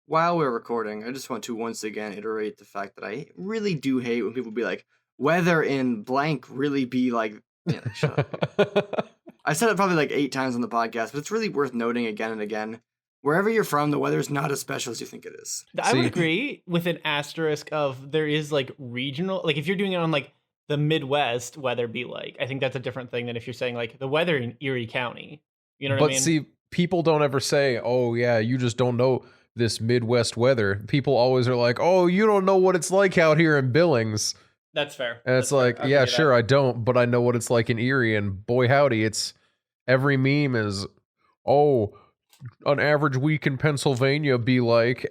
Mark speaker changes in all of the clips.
Speaker 1: while we're recording, I just want to once again iterate the fact that I really do hate when people be like, weather in blank really be like, shut up. I said it probably like 8 times on the podcast, but it's really worth noting again and again. Wherever you're from, the weather is not as special as you think it is.
Speaker 2: I would agree with an asterisk of there is like regional, like if you're doing it on like the Midwest, weather be like, I think that's a different thing than if you're saying like the weather in Erie County. You know what I mean?
Speaker 3: But see, people don't ever say, oh yeah, you just don't know this Midwest weather. People always are like, oh, you don't know what it's like out here in Billings.
Speaker 2: That's fair.
Speaker 3: And it's like, yeah, sure, I don't, but I know what it's like in Erie, and boy howdy, it's every meme is, oh, an average week in Pennsylvania be like,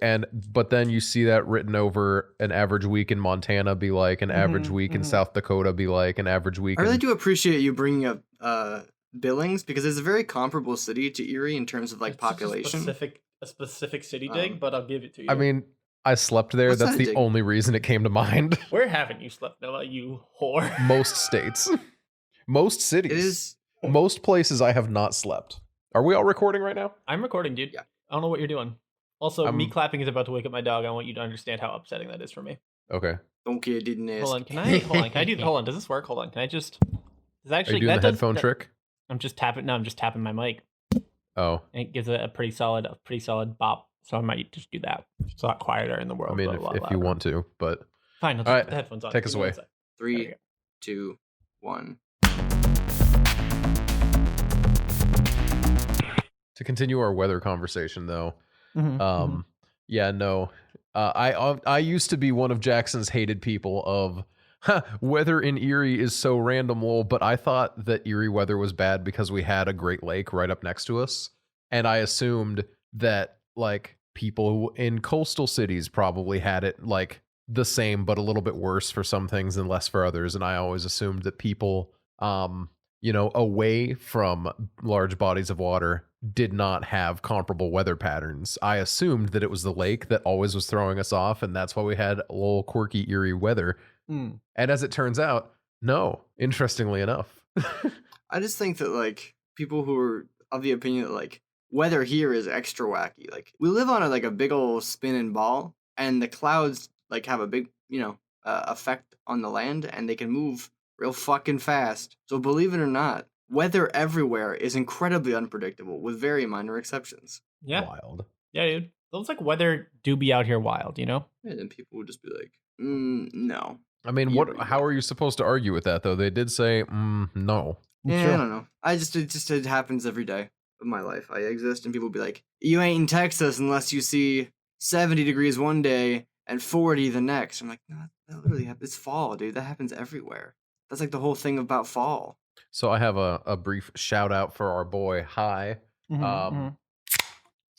Speaker 3: but then you see that written over an average week in Montana be like, an average week in South Dakota be like, an average week.
Speaker 1: I really do appreciate you bringing up Billings, because it's a very comparable city to Erie in terms of like population.
Speaker 2: A specific city dig, but I'll give it to you.
Speaker 3: I mean, I slept there.
Speaker 1: What's
Speaker 3: That's
Speaker 1: that
Speaker 3: the
Speaker 1: dig?
Speaker 3: only reason it came to mind.
Speaker 2: Where haven't you slept, Noah? You whore.
Speaker 3: Most states, most cities,
Speaker 1: It is.
Speaker 3: most places I have not slept. Are we all recording right now?
Speaker 2: I'm recording, dude.
Speaker 1: Yeah.
Speaker 2: I don't know what you're doing. Also, me clapping is about to wake up my dog. I want you to understand how upsetting that is for me.
Speaker 3: Okay.
Speaker 1: Okay, I didn't ask.
Speaker 2: Hold on, can I do? Hold on, does this work? Hold on, can I just? Does
Speaker 3: Are
Speaker 2: actually
Speaker 3: you doing
Speaker 2: that
Speaker 3: the
Speaker 2: does,
Speaker 3: headphone
Speaker 2: that-
Speaker 3: trick?
Speaker 2: I'm just tapping. No, I'm just tapping my mic,
Speaker 3: Oh,
Speaker 2: and it gives it a pretty solid bop. So I might just do that. It's a lot quieter in the world.
Speaker 3: I mean,
Speaker 2: but a lot
Speaker 3: if you
Speaker 2: louder.
Speaker 3: want to, but
Speaker 2: Fine. I'll just
Speaker 3: All right,
Speaker 2: put the headphones on.
Speaker 3: take us
Speaker 2: Give me
Speaker 3: away.
Speaker 2: one sec.
Speaker 1: 3, 2, 1.
Speaker 3: to continue our weather conversation, though,
Speaker 2: Mhm,
Speaker 3: yeah, no, I used to be one of Jackson's hated people of weather in Erie is so random, lol. But I thought that Erie weather was bad because we had a Great Lake right up next to us, and I assumed that like people in coastal cities probably had it like the same but a little bit worse for some things and less for others. And I always assumed that people away from large bodies of water did not have comparable weather patterns. I assumed that it was the lake that always was throwing us off, and that's why we had a little quirky Erie weather.
Speaker 2: Mm.
Speaker 3: And as it turns out, no, interestingly enough.
Speaker 1: I just think that like people who are of the opinion that like weather here is extra wacky. Like we live on a big old spinning ball, and the clouds like have a big effect on the land, and they can move real fucking fast. So believe it or not, weather everywhere is incredibly unpredictable, with very minor exceptions.
Speaker 2: Yeah.
Speaker 3: Wild.
Speaker 2: Yeah, dude. Those like weather do be out here wild, you know?
Speaker 1: And then people would just be like, no.
Speaker 3: I mean,
Speaker 1: Erie
Speaker 3: how are you supposed to argue with that, though? They did say, no.
Speaker 1: Yeah,
Speaker 2: Sure.
Speaker 1: I don't know. It happens every day of my life. I exist, and people be like, you ain't in Texas unless you see 70 degrees one day and 40 the next. I'm like, no, that literally happens. It's fall, dude. That happens everywhere. That's like the whole thing about fall.
Speaker 3: So I have a brief shout out for our boy Hi.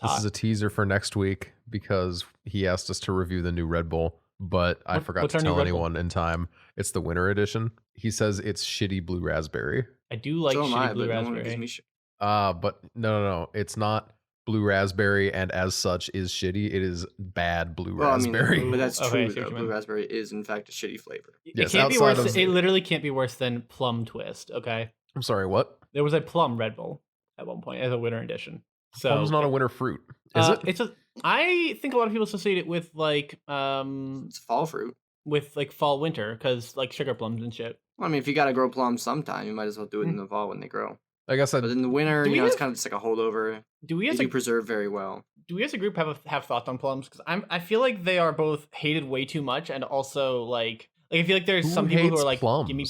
Speaker 3: This is a teaser for next week because he asked us to review the new Red Bull, but I forgot
Speaker 2: what's
Speaker 3: to
Speaker 2: our new
Speaker 3: tell
Speaker 2: Red Bull?
Speaker 3: anyone in time. It's the winter edition. He says it's shitty blue raspberry.
Speaker 2: I do like
Speaker 1: so am I,
Speaker 2: shitty blue
Speaker 1: but no one gives
Speaker 2: raspberry.
Speaker 1: me shit.
Speaker 3: But no, it's not blue raspberry, and as such is shitty. It is bad blue raspberry.
Speaker 1: But that's
Speaker 2: Okay, I
Speaker 1: true.
Speaker 2: see what
Speaker 1: Though.
Speaker 2: you
Speaker 1: Blue
Speaker 2: mean.
Speaker 1: raspberry is in fact a shitty flavor.
Speaker 3: Yes,
Speaker 2: it can't be
Speaker 3: outside
Speaker 2: worse.
Speaker 3: of-
Speaker 2: It literally can't be worse than Plum Twist. Okay,
Speaker 3: I'm sorry, what?
Speaker 2: there was a plum Red Bull at one point as a winter edition. So
Speaker 3: Plum's not a winter fruit, is it?
Speaker 2: It's I think a lot of people associate it with like
Speaker 1: It's fall fruit.
Speaker 2: with like fall winter because like sugar plums and shit.
Speaker 1: Well, I mean, if you gotta grow plums sometime, you might as well do it in the fall when they grow.
Speaker 3: I guess
Speaker 1: But in the winter,
Speaker 2: Do we
Speaker 1: it's
Speaker 2: have-
Speaker 1: kind of just like a holdover.
Speaker 2: Do we
Speaker 1: They
Speaker 2: as
Speaker 1: do
Speaker 2: a
Speaker 1: preserve very well.
Speaker 2: do we as a group have thoughts on plums? Because I feel like they are both hated way too much and also like I feel like there's
Speaker 3: Who
Speaker 2: some people who
Speaker 3: hates
Speaker 2: are like
Speaker 3: plums?
Speaker 2: give me.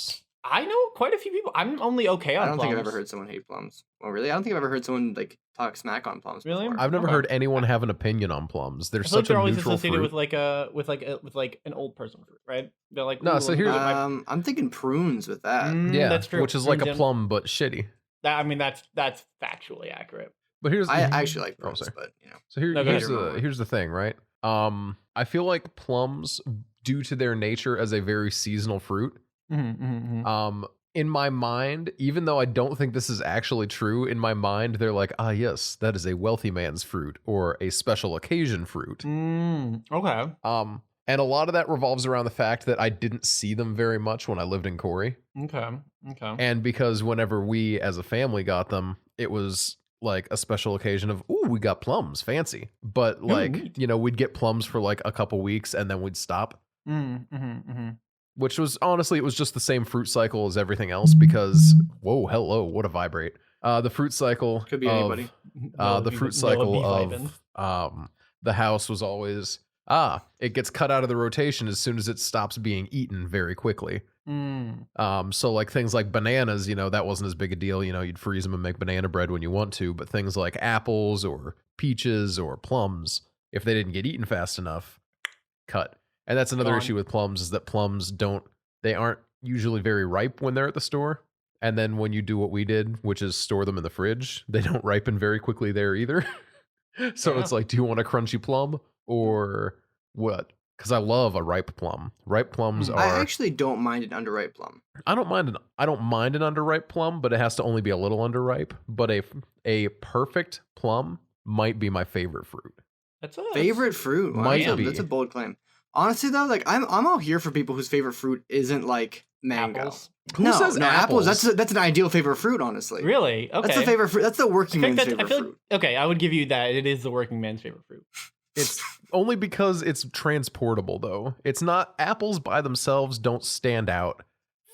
Speaker 2: I know quite a few people. I'm only okay on
Speaker 1: I don't
Speaker 2: plums.
Speaker 1: think I've ever heard someone hate plums. Oh, really? I don't think I've ever heard someone like talk smack on plums.
Speaker 2: Really?
Speaker 1: Before.
Speaker 3: I've never
Speaker 2: Okay.
Speaker 3: heard anyone have an opinion on plums. They're
Speaker 2: I feel like
Speaker 3: such
Speaker 2: they're
Speaker 3: a
Speaker 2: always
Speaker 3: neutral
Speaker 2: associated
Speaker 3: fruit.
Speaker 2: with like an old person fruit, right? They're like
Speaker 3: No,
Speaker 2: "Ooh,
Speaker 3: so
Speaker 2: look
Speaker 3: here's-
Speaker 2: at my-"
Speaker 1: I'm thinking prunes with that.
Speaker 3: Yeah,
Speaker 2: that's true.
Speaker 3: which is like a
Speaker 2: Prunes,
Speaker 3: plum but shitty.
Speaker 2: I mean, that's factually accurate.
Speaker 3: But here's
Speaker 1: I actually like
Speaker 3: Oh,
Speaker 1: prunes,
Speaker 3: sorry.
Speaker 1: but
Speaker 3: So
Speaker 2: No, go
Speaker 3: here's the thing, right? I feel like plums, due to their nature as a very seasonal fruit, in my mind, even though I don't think this is actually true, in my mind they're like, ah, yes, that is a wealthy man's fruit or a special occasion fruit.
Speaker 2: Okay.
Speaker 3: And a lot of that revolves around the fact that I didn't see them very much when I lived in Corey.
Speaker 2: Okay.
Speaker 3: And because whenever we as a family got them, it was like a special occasion of, ooh, we got plums, fancy. But
Speaker 2: Ooh,
Speaker 3: like,
Speaker 2: neat.
Speaker 3: you know, we'd get plums for like a couple weeks and then we'd stop. Which was honestly, it was just the same fruit cycle as everything else because whoa, hello, what a vibrate. The fruit cycle
Speaker 1: Could be
Speaker 3: of
Speaker 1: anybody.
Speaker 3: the fruit cycle of the house was always it gets cut out of the rotation as soon as it stops being eaten very quickly. So like things like bananas, you know, that wasn't as big a deal. You know, you'd freeze them and make banana bread when you want to, but things like apples or peaches or plums, if they didn't get eaten fast enough, cut. And that's another issue with plums is that plums they aren't usually very ripe when they're at the store. And then when you do what we did, which is store them in the fridge, they don't ripen very quickly there either. So it's like, do you want a crunchy plum or what? Because I love a ripe plum. Ripe plums are.
Speaker 1: I actually don't mind an underripe plum.
Speaker 3: I don't mind an underripe plum, but it has to only be a little underripe. But a perfect plum might be my favorite fruit.
Speaker 2: That's
Speaker 1: Favorite fruit? Wow,
Speaker 3: Might be.
Speaker 1: That's a bold claim. Honestly though, like I'm all here for people whose favorite fruit isn't like mango.
Speaker 2: Apples.
Speaker 3: Who says apples?
Speaker 1: That's an ideal favorite fruit, honestly.
Speaker 2: Really? Okay.
Speaker 1: That's the favorite fruit. That's the working man's favorite fruit.
Speaker 2: Okay, I would give you that. It is the working man's favorite fruit.
Speaker 3: It's only because it's transportable, though. It's not apples by themselves don't stand out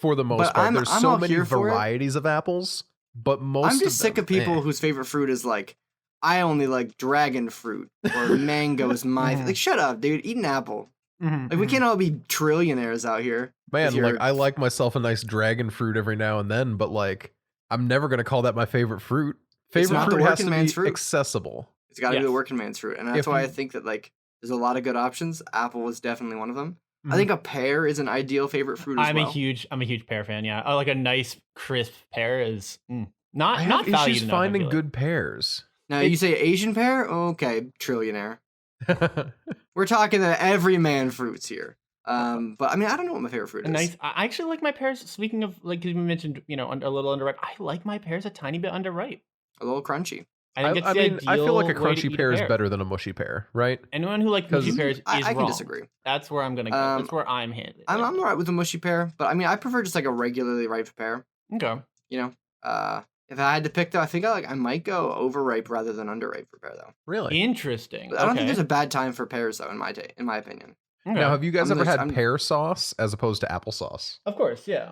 Speaker 3: for the most part. There's so many varieties of apples, but most.
Speaker 1: I'm just sick of people whose favorite fruit is like, I only like dragon fruit or mango is my like. Shut up, dude. Eat an apple. Like we can't all be trillionaires out here.
Speaker 3: Man, like I like myself a nice dragon fruit every now and then, but like I'm never gonna call that my favorite fruit. Favorite fruit has to be accessible.
Speaker 1: It's got to be the working man's fruit, and that's why I think that like there's a lot of good options. Apple is definitely one of them. I think a pear is an ideal favorite fruit as well.
Speaker 2: I'm a huge pear fan. Yeah, like a nice crisp pear is not
Speaker 3: I have
Speaker 2: valued
Speaker 3: issues
Speaker 2: enough,
Speaker 3: finding good pears.
Speaker 1: Now you say Asian pear, okay, trillionaire. We're talking the everyman fruits here. But I mean, I don't know what my favorite fruit is.
Speaker 2: I actually like my pears. Speaking of, like you mentioned, you know, a little underripe. I like my pears a tiny bit underripe.
Speaker 1: A little crunchy.
Speaker 2: I
Speaker 3: feel like a crunchy pear is better than a mushy pear, right?
Speaker 2: Anyone who likes mushy pears is wrong.
Speaker 1: I can disagree.
Speaker 2: That's where I'm gonna go. That's where I'm handed.
Speaker 1: I'm alright with a mushy pear, but I mean, I prefer just like a regularly ripe pear.
Speaker 2: Okay.
Speaker 1: You know, if I had to pick though, I think I might go overripe rather than underripe for pear though.
Speaker 3: Really
Speaker 2: interesting.
Speaker 1: But I don't think there's a bad time for pears though, in my opinion.
Speaker 3: Okay. Now, have you guys ever had pear sauce as opposed to applesauce?
Speaker 2: Of course, yeah.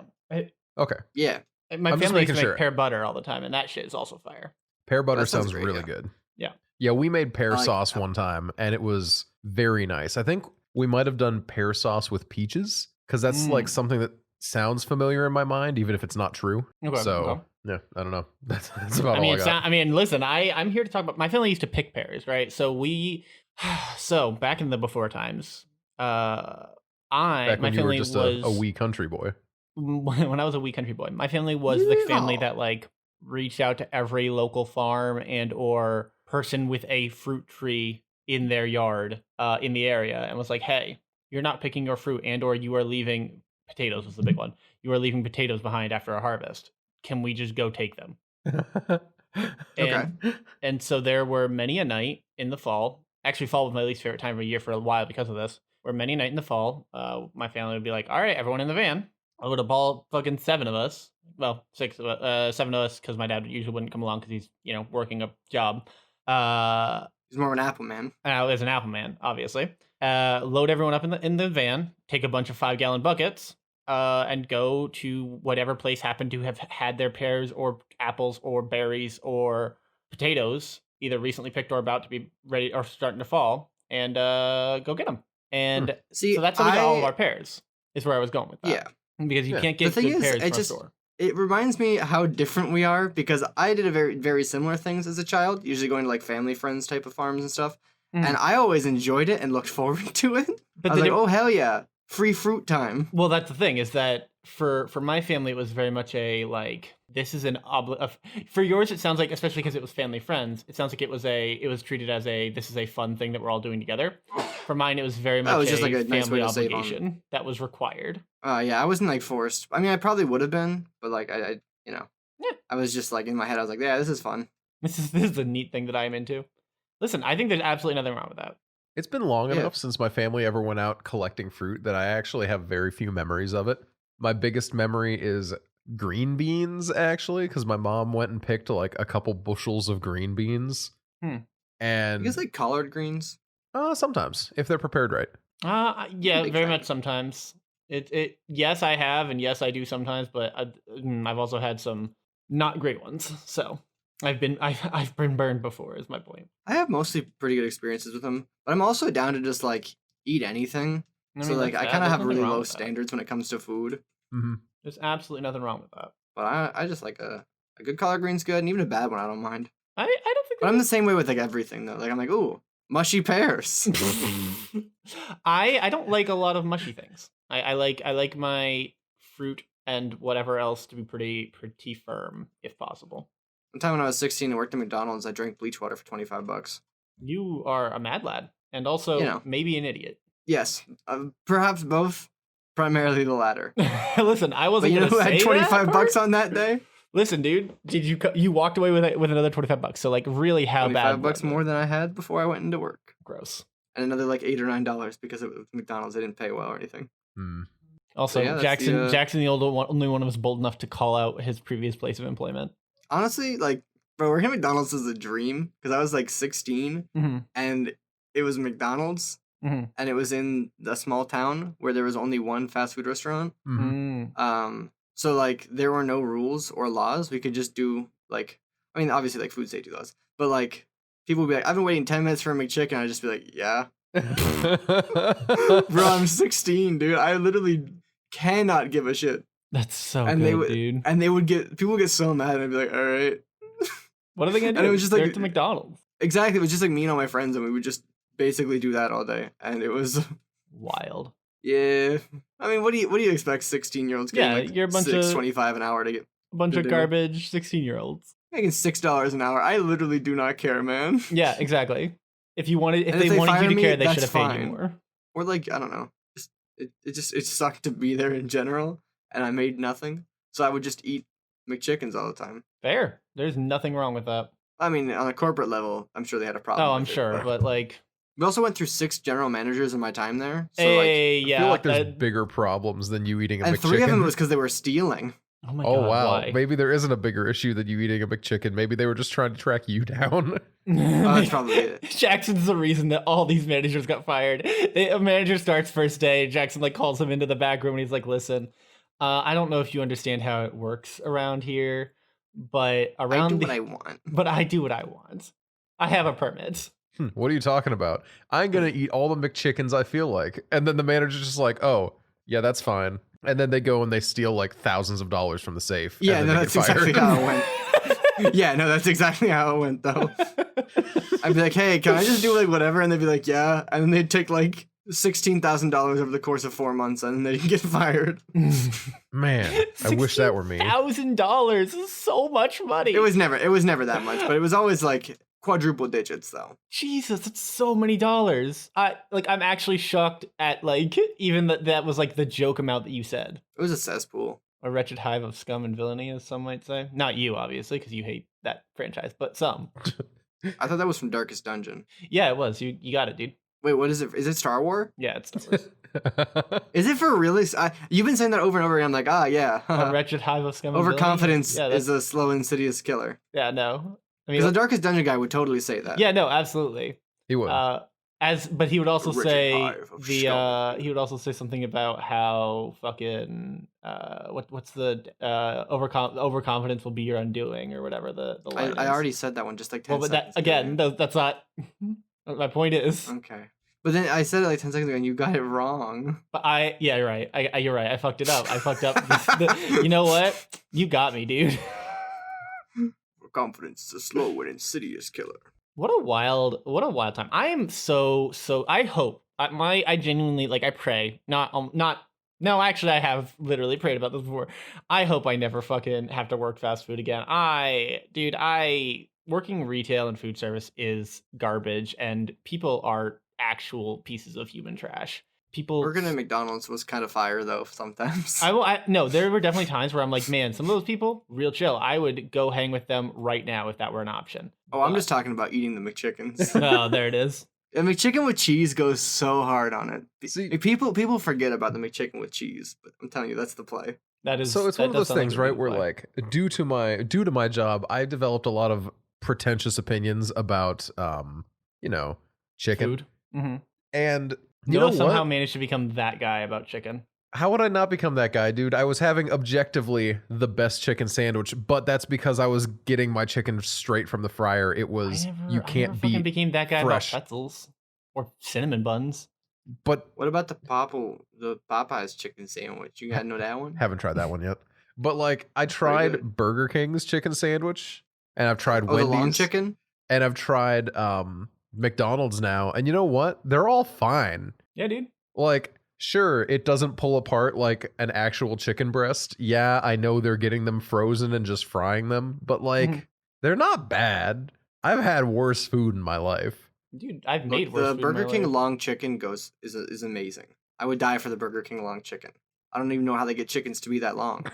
Speaker 3: Okay.
Speaker 1: Yeah.
Speaker 2: My family used to make pear butter all the time, and that shit is also fire.
Speaker 3: Pear butter sounds really good.
Speaker 2: Yeah.
Speaker 3: Yeah, we made pear sauce one time, and it was very nice. I think we might have done pear sauce with peaches, because that's like something that sounds familiar in my mind, even if it's not true. Okay. So, yeah, I don't know. That's about all I got.
Speaker 2: I mean, listen, I'm here to talk about, my family used to pick pears, right? So back in the before times,
Speaker 3: back when you were just a wee country boy.
Speaker 2: When I was a wee country boy, my family was the family that like reached out to every local farm and or person with a fruit tree in their yard in the area and was like, hey, you're not picking your fruit and or you are leaving potatoes was the big one. You are leaving potatoes behind after a harvest. Can we just go take them? And so there were many a night in the fall. Actually, fall was my least favorite time of year for a while because of this. Where many a night in the fall, my family would be like, all right, everyone in the van. I would have balled fucking 7 of us. Well, 7 of us because my dad usually wouldn't come along because he's, you know, working a job.
Speaker 1: He's more of an apple man.
Speaker 2: As an apple man, obviously. Load everyone up in the van, take a bunch of 5-gallon buckets, and go to whatever place happened to have had their pears or apples or berries or potatoes, either recently picked or about to be ready or starting to fall, and go get them. And so that's how we got all of our pears. Is where I was going with that. Yeah. Because you can't get good pears from a store.
Speaker 1: It reminds me how different we are because I did a very, very similar things as a child, usually going to like family friends type of farms and stuff. And I always enjoyed it and looked forward to it. But I was like, oh, hell yeah, free fruit time.
Speaker 2: Well, that's the thing is that for my family, it was very much a like, this is an for yours, it sounds like, especially because it was family friends, it sounds like it was treated as this is a fun thing that we're all doing together. For mine, it was very much just like a family obligation that was required.
Speaker 1: Yeah, I wasn't like forced. I mean, I probably would have been, but like I you know, I was just like in my head, I was like, yeah, this is fun.
Speaker 2: This is a neat thing that I am into. Listen, I think there's absolutely nothing wrong with that.
Speaker 3: It's been long enough since my family ever went out collecting fruit that I actually have very few memories of it. My biggest memory is green beans actually, because my mom went and picked like a couple bushels of green beans.
Speaker 2: Hmm.
Speaker 3: And
Speaker 1: You guys like collard greens?
Speaker 3: sometimes if they're prepared right.
Speaker 2: Yeah,
Speaker 1: Big
Speaker 2: very
Speaker 1: fan.
Speaker 2: much sometimes. Yes, I have, and yes, I do sometimes, but I've also had some not great ones. So I've been burned before. Is my point.
Speaker 1: I have mostly pretty good experiences with them, but I'm also down to just like eat anything.
Speaker 2: I
Speaker 1: So
Speaker 2: mean,
Speaker 1: like
Speaker 2: that's
Speaker 1: I
Speaker 2: that.
Speaker 1: kind of
Speaker 2: There's
Speaker 1: have
Speaker 2: nothing
Speaker 1: really
Speaker 2: wrong
Speaker 1: low
Speaker 2: with that.
Speaker 1: standards when it comes to food.
Speaker 3: Mm-hmm.
Speaker 2: There's absolutely nothing wrong with that.
Speaker 1: But I just like a good collard green's good, and even a bad one I don't mind.
Speaker 2: I don't think.
Speaker 1: But I'm the same way with like everything though. Like I'm like, ooh, mushy pears.
Speaker 2: I don't like a lot of mushy things. I like my fruit and whatever else to be pretty firm if possible.
Speaker 1: One time when I was 16 and worked at McDonald's, I drank bleach water for $25.
Speaker 2: You are a mad lad and also maybe an idiot.
Speaker 1: Yes, perhaps both. Primarily the latter.
Speaker 2: Listen, I
Speaker 1: But
Speaker 2: wasn't.
Speaker 1: you know
Speaker 2: gonna
Speaker 1: who had
Speaker 2: say that
Speaker 1: 25 bucks
Speaker 2: part.
Speaker 1: on that day?
Speaker 2: Listen, dude, did you walked away with another $25? So like, really, how
Speaker 1: 25
Speaker 2: bad?
Speaker 1: bucks
Speaker 2: was it?
Speaker 1: more than I had before I went into work,
Speaker 2: Gross.
Speaker 1: and another like $8 or $9 because it was McDonald's. They didn't pay well or anything.
Speaker 3: Hmm.
Speaker 2: Also,
Speaker 1: yeah, that's
Speaker 2: Jackson, the only one was bold enough to call out his previous place of employment.
Speaker 1: Honestly, like, bro, working at McDonald's is a dream because I was like 16
Speaker 2: Mm-hmm.
Speaker 1: and it was McDonald's
Speaker 2: Mm-hmm.
Speaker 1: and it was in a small town where there was only one fast food restaurant.
Speaker 3: Mm-hmm.
Speaker 1: So like there were no rules or laws. We could just do like, I mean, obviously like food safety laws, but like people would be like, I've been waiting 10 minutes for a McChicken. I'd just be like, yeah, bro, I'm 16, dude. I literally cannot give a shit.
Speaker 2: That's so
Speaker 1: And
Speaker 2: good,
Speaker 1: they would,
Speaker 2: dude.
Speaker 1: and people would get so mad, and I'd be like, all right.
Speaker 2: What are they gonna do?
Speaker 1: And it was just
Speaker 2: They're
Speaker 1: like
Speaker 2: at the McDonald's.
Speaker 1: exactly. It was just like me and all my friends, and we would just basically do that all day, and it was
Speaker 2: Wild.
Speaker 1: yeah. I mean, what do you expect? 16-year-olds getting like
Speaker 2: you're a bunch of
Speaker 1: $6.25 an hour to get
Speaker 2: a bunch
Speaker 1: to
Speaker 2: of
Speaker 1: do.
Speaker 2: garbage 16-year-olds.
Speaker 1: making $6 an hour. I literally do not care, man.
Speaker 2: Yeah, exactly. If they wanted you
Speaker 1: fire
Speaker 2: to
Speaker 1: me,
Speaker 2: care, they
Speaker 1: that's
Speaker 2: should have paid
Speaker 1: fine.
Speaker 2: you more.
Speaker 1: Or like I don't know. It sucked to be there in general, and I made nothing, so I would just eat McChickens all the time.
Speaker 2: Fair. There's nothing wrong with that.
Speaker 1: I mean, on a corporate level, I'm sure they had a problem.
Speaker 2: Oh, I'm
Speaker 1: with it,
Speaker 2: sure, but like,
Speaker 1: we also went through 6 general managers in my time there. So
Speaker 2: hey,
Speaker 3: I
Speaker 2: yeah,
Speaker 3: feel like there's bigger problems than you eating a
Speaker 1: and
Speaker 3: McChicken.
Speaker 1: 3 of them was because they were stealing.
Speaker 2: oh my
Speaker 3: Oh
Speaker 2: god,
Speaker 3: wow,
Speaker 2: why?
Speaker 3: maybe there isn't a bigger issue than you eating a McChicken. Maybe they were just trying to track you down.
Speaker 1: That's probably it.
Speaker 2: Jackson's the reason that all these managers got fired. A manager starts first day. Jackson like calls him into the back room and he's like, "Listen, I don't know if you understand how it works around here, but
Speaker 1: I do what I want.
Speaker 2: But I do what I want. I have a permit."
Speaker 3: What are you talking about? I'm gonna eat all the McChickens I feel like. And then the manager's just like, oh, yeah, that's fine. And then they go and they steal like thousands of dollars from the safe.
Speaker 1: Yeah,
Speaker 3: and
Speaker 1: no,
Speaker 3: then they
Speaker 1: that's
Speaker 3: get fired.
Speaker 1: exactly how it went. Yeah, no, that's exactly how it went though. I'd be like, hey, can I just do like whatever? And they'd be like, yeah. And then they'd take like $16,000 over the course of 4 months and then they'd get fired.
Speaker 3: Man, I wish that were me.
Speaker 2: $1,000 is so much money.
Speaker 1: It was never that much, but it was always like quadruple digits though.
Speaker 2: Jesus, that's so many dollars. I'm actually shocked at like even that was like the joke amount that you said.
Speaker 1: It was a cesspool.
Speaker 2: A wretched hive of scum and villainy, as some might say. Not you, obviously, because you hate that franchise, but some.
Speaker 1: I thought that was from Darkest Dungeon.
Speaker 2: Yeah, it was. You got it, dude.
Speaker 1: Wait, what is it? Is it Star Wars?
Speaker 2: Yeah, it's Star Wars.
Speaker 1: Is it for really? You've been saying that over and over again. I'm like, yeah.
Speaker 2: A wretched hive of scum and villainy.
Speaker 1: Overconfidence
Speaker 2: Yeah,
Speaker 1: is a slow, insidious killer.
Speaker 2: yeah, no. I
Speaker 1: Because
Speaker 2: mean,
Speaker 1: the Darkest Dungeon guy would totally say that.
Speaker 2: yeah, no, absolutely.
Speaker 3: He would.
Speaker 2: But he would also
Speaker 1: Wretched
Speaker 2: say
Speaker 1: hive of scum.
Speaker 2: he would also say something about how fucking what's the overconfidence will be your undoing or whatever the line
Speaker 1: I
Speaker 2: is.
Speaker 1: already said that one just like 10
Speaker 2: Well, but
Speaker 1: seconds
Speaker 2: that again,
Speaker 1: ago.
Speaker 2: that's not what my point is.
Speaker 1: Okay. But then I said it like 10 seconds ago and you got it wrong.
Speaker 2: But yeah, you're right. You're right. I fucked it up. I fucked up. You know what? You got me, dude.
Speaker 1: Confidence is a slow and insidious killer.
Speaker 2: What a wild time. I am so I hope I genuinely like I pray not no, actually I have literally prayed about this before. I hope I never fucking have to work fast food again. Working retail and food service is garbage and people are actual pieces of human trash. People
Speaker 1: Working at McDonald's was kind of fire though sometimes.
Speaker 2: no, there were definitely times where I'm like, man, some of those people, real chill. I would go hang with them right now if that were an option.
Speaker 1: Oh, I'm just talking about eating the McChickens.
Speaker 2: Oh, there it is.
Speaker 1: The McChicken with cheese goes so hard on it.
Speaker 3: See-
Speaker 1: People forget about the McChicken with cheese, but I'm telling you, that's the play.
Speaker 2: That is
Speaker 3: So it's
Speaker 2: that
Speaker 3: one of
Speaker 2: does
Speaker 3: those
Speaker 2: sound like
Speaker 3: things,
Speaker 2: a
Speaker 3: right?
Speaker 2: good
Speaker 3: Where
Speaker 2: play.
Speaker 3: like due to my job, I developed a lot of pretentious opinions about chicken.
Speaker 2: Food. Mm-hmm.
Speaker 3: And you know
Speaker 2: Noah somehow
Speaker 3: what?
Speaker 2: managed to become that guy about chicken.
Speaker 3: How would I not become that guy, dude? I was having objectively the best chicken sandwich, but that's because I was getting my chicken straight from the fryer. It was you
Speaker 2: I never
Speaker 3: can't
Speaker 2: fucking
Speaker 3: beat
Speaker 2: became that guy
Speaker 3: fresh.
Speaker 2: about pretzels or cinnamon buns.
Speaker 3: But
Speaker 1: What about the Popeyes chicken sandwich? You gotta know that one.
Speaker 3: haven't tried that one yet. But like I
Speaker 1: It's pretty
Speaker 3: tried
Speaker 1: good.
Speaker 3: Burger King's chicken sandwich, and I've tried
Speaker 1: Oh, the long
Speaker 3: Wendy's,
Speaker 1: chicken.
Speaker 3: and I've tried McDonald's now. And you know what? They're all fine.
Speaker 2: Yeah, dude.
Speaker 3: Like, sure, it doesn't pull apart like an actual chicken breast. Yeah, I know they're getting them frozen and just frying them, but like
Speaker 2: Mhm.
Speaker 3: they're not bad. I've had worse food in my life.
Speaker 2: Dude, I've
Speaker 1: Look,
Speaker 2: made worse
Speaker 1: the
Speaker 2: food in my
Speaker 1: Burger King
Speaker 2: life.
Speaker 1: long chicken is amazing. I would die for the Burger King long chicken. I don't even know how they get chickens to be that long.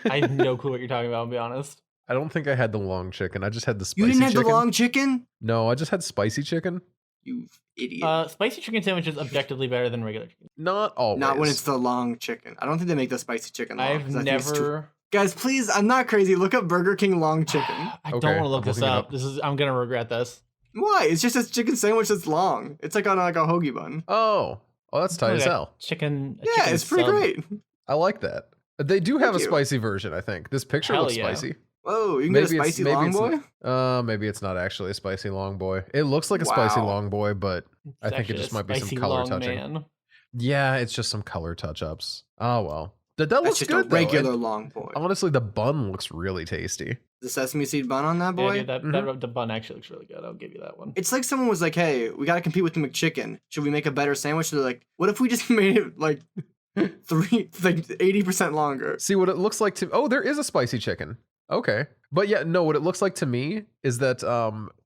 Speaker 2: I have no clue what you're talking about, I'll be honest.
Speaker 3: I don't think I had the long chicken. I just had the spicy
Speaker 1: You didn't have
Speaker 3: chicken.
Speaker 1: the long chicken?
Speaker 3: No, I just had spicy chicken.
Speaker 1: You idiot.
Speaker 2: Spicy chicken sandwich is objectively better than regular chicken.
Speaker 3: Not always.
Speaker 1: Not when it's the long chicken. I don't think they make the spicy chicken long.
Speaker 2: I've
Speaker 1: 'cause I think it's too-
Speaker 2: never.
Speaker 1: Guys, please, I'm not crazy. Look up Burger King long chicken.
Speaker 2: I
Speaker 3: Okay,
Speaker 2: don't want to look
Speaker 3: I'm
Speaker 2: this
Speaker 3: looking it
Speaker 2: up.
Speaker 3: up.
Speaker 2: I'm gonna regret this.
Speaker 1: Why? It's just a chicken sandwich that's long. It's like on like a hoagie bun.
Speaker 3: Oh, that's tight as
Speaker 2: Like a
Speaker 3: hell.
Speaker 2: Chicken. a
Speaker 1: Yeah,
Speaker 2: chicken
Speaker 1: it's pretty
Speaker 2: sub.
Speaker 1: great.
Speaker 3: I like that. They do have a
Speaker 1: Thank you.
Speaker 3: spicy version, I think. This picture
Speaker 2: Hell
Speaker 3: looks
Speaker 2: yeah.
Speaker 3: spicy.
Speaker 1: Whoa, you can
Speaker 3: Maybe
Speaker 1: get a
Speaker 3: it's-
Speaker 1: spicy
Speaker 3: maybe
Speaker 1: long
Speaker 3: it's
Speaker 1: boy?
Speaker 3: Maybe it's not actually a spicy long boy. It looks like a spicy
Speaker 1: Wow.
Speaker 3: long boy, but
Speaker 2: It's
Speaker 3: I think it
Speaker 2: actually
Speaker 3: just
Speaker 2: a
Speaker 3: might be some
Speaker 2: spicy
Speaker 3: color
Speaker 2: long
Speaker 3: touching.
Speaker 2: man.
Speaker 3: Yeah, it's just some color touch ups. Oh well. That
Speaker 1: That's
Speaker 3: looks
Speaker 1: just
Speaker 3: good
Speaker 1: a
Speaker 3: though.
Speaker 1: regular
Speaker 3: And
Speaker 1: long boy.
Speaker 3: honestly, the bun looks really tasty.
Speaker 1: The sesame seed bun on that boy?
Speaker 2: Yeah, dude, the bun actually looks really good. I'll give you that one.
Speaker 1: It's like someone was like, hey, we gotta compete with the McChicken. Should we make a better sandwich? They're like, what if we just made it like 80% longer?
Speaker 3: See what it looks like to. Oh, there is a spicy chicken. Okay, but yeah, no. What it looks like to me is that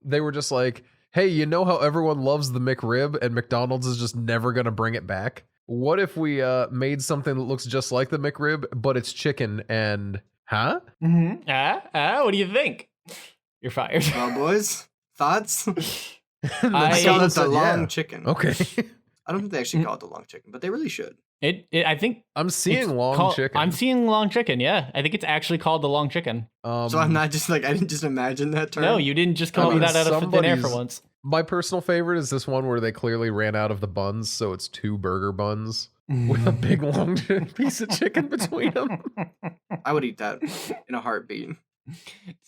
Speaker 3: they were just like, hey, you know how everyone loves the McRib and McDonald's is just never gonna bring it back. What if we made something that looks just like the McRib, but it's chicken and huh?
Speaker 2: Mm-hmm. What do you think? You're fired.
Speaker 1: Well, boys, thoughts?
Speaker 3: And then
Speaker 2: I
Speaker 1: I call
Speaker 3: someone
Speaker 1: it the
Speaker 3: said,
Speaker 1: long
Speaker 3: yeah.
Speaker 1: chicken.
Speaker 3: Okay,
Speaker 1: I don't think they actually call it the long chicken, but they really should.
Speaker 2: I think
Speaker 3: I'm seeing
Speaker 2: it's
Speaker 3: long
Speaker 2: called-
Speaker 3: chicken.
Speaker 2: I'm seeing long chicken. Yeah, I think it's actually called the long chicken.
Speaker 1: So I'm not just like, I didn't just imagine that term.
Speaker 2: No, you didn't just come
Speaker 3: I
Speaker 2: up with
Speaker 3: mean,
Speaker 2: that out of thin air for
Speaker 3: somebody's-
Speaker 2: once.
Speaker 3: My personal favorite is this one where they clearly ran out of the buns, so it's 2 burger buns with a big long piece of chicken between them.
Speaker 1: I would eat that in a heartbeat.